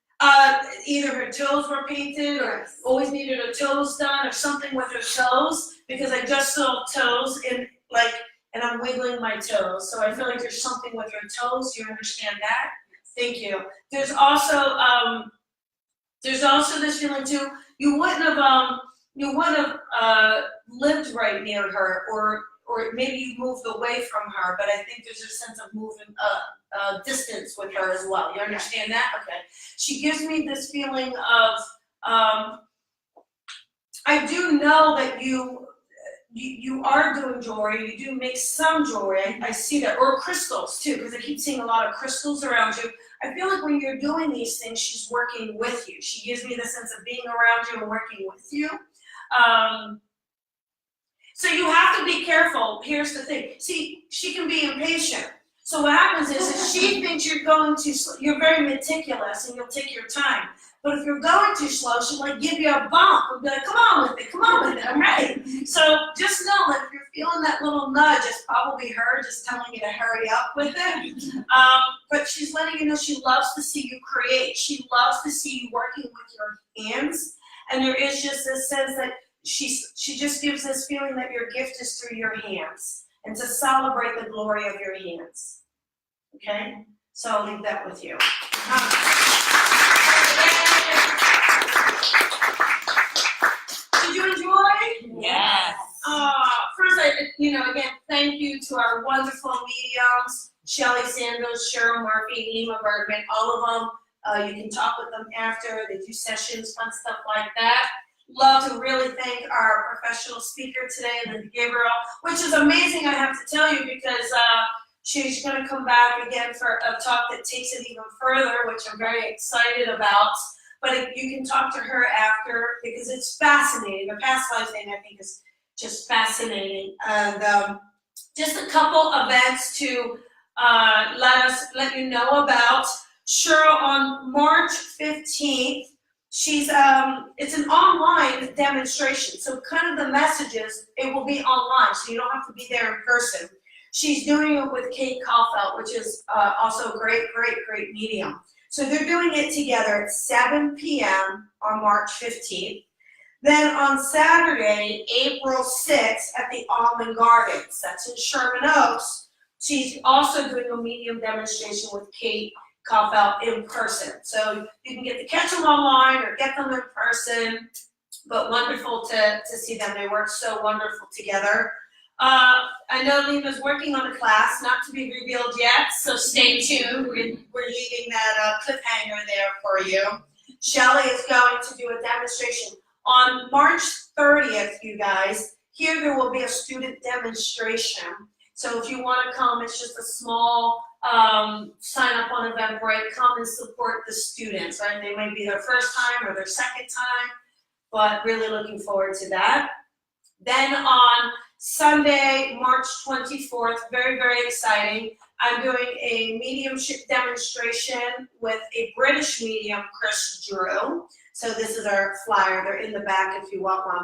either her toes were painted or always needed her toes done or something with her toes, because I just saw toes and I'm wiggling my toes. So I feel like there's something with her toes. You understand that? Thank you. There's also this feeling too, you wouldn't have lived right near her, or maybe you moved away from her, but I think there's a sense of moving distance with her as well. You understand that? Okay. She gives me this feeling of, I do know that you are doing jewelry, you do make some jewelry, I see that, or crystals too, because I keep seeing a lot of crystals around you. I feel like when you're doing these things, she's working with you. She gives me the sense of being around you and working with you. So you have to be careful. Here's the thing. See, she can be impatient. So what happens is she thinks you're very meticulous and you'll take your time. But if you're going too slow, she'll like give you a bump and be like, come on with it, I'm ready. So just know that if you're feeling that little nudge, it's probably her just telling you to hurry up with it. But she's letting you know she loves to see you create. She loves to see you working with your hands. And there is just this sense that she just gives this feeling that your gift is through your hands and to celebrate the glory of your hands. Okay? So I'll leave that with you. Did you enjoy? Yes. First, again, thank you to our wonderful mediums, Shelley Sanders, Cheryl Murphy, Lima Bergmann, all of them. You can talk with them after. They do sessions, fun stuff like that. Love to really thank our professional speaker today, Linda Gabriel, which is amazing, I have to tell you, because she's going to come back again for a talk that takes it even further, which I'm very excited about. But you can talk to her after, because it's fascinating. The past life thing, I think, is just fascinating. And just a couple events to let you know about. Cheryl, on March 15th, it's an online demonstration. So kind of the messages, it will be online, so you don't have to be there in person. She's doing it with Kate Caulfield, which is also a great medium. So they're doing it together at 7 p.m. on March 15th. Then on Saturday, April 6th, at the Almond Gardens, that's in Sherman Oaks, she's also doing a medium demonstration with Kate Caulfield in person. So you can get to catch them online or get them in person, but wonderful to see them. They work so wonderful together. I know Lima's working on a class, not to be revealed yet, so stay tuned. We're leaving that cliffhanger there for you. Shelley is going to do a demonstration on March 30th, you guys. Here there will be a student demonstration. So if you want to come, it's just a small sign up on Eventbrite. Come and support the students. Right? They might be their first time or their second time, but really looking forward to that. Then on Sunday, March 24th, very, very exciting. I'm doing a mediumship demonstration with a British medium, Chris Drew. So this is our flyer. They're in the back if you want one.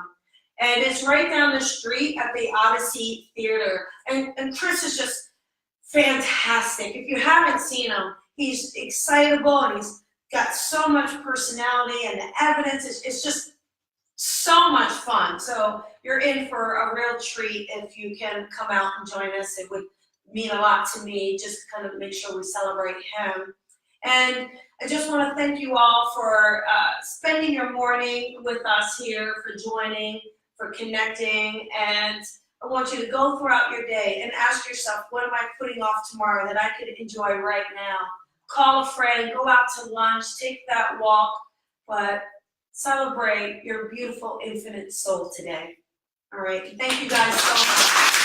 And it's right down the street at the Odyssey Theater. And Chris is just fantastic. If you haven't seen him, he's excitable and he's got so much personality, and the evidence is just so much fun. So you're in for a real treat if you can come out and join us. It would mean a lot to me, just to kind of make sure we celebrate him. And I just want to thank you all for spending your morning with us here, for joining, for connecting. And I want you to go throughout your day and ask yourself, what am I putting off tomorrow that I could enjoy right now? Call a friend, go out to lunch, take that walk, but celebrate your beautiful infinite soul today. All right, thank you guys so much.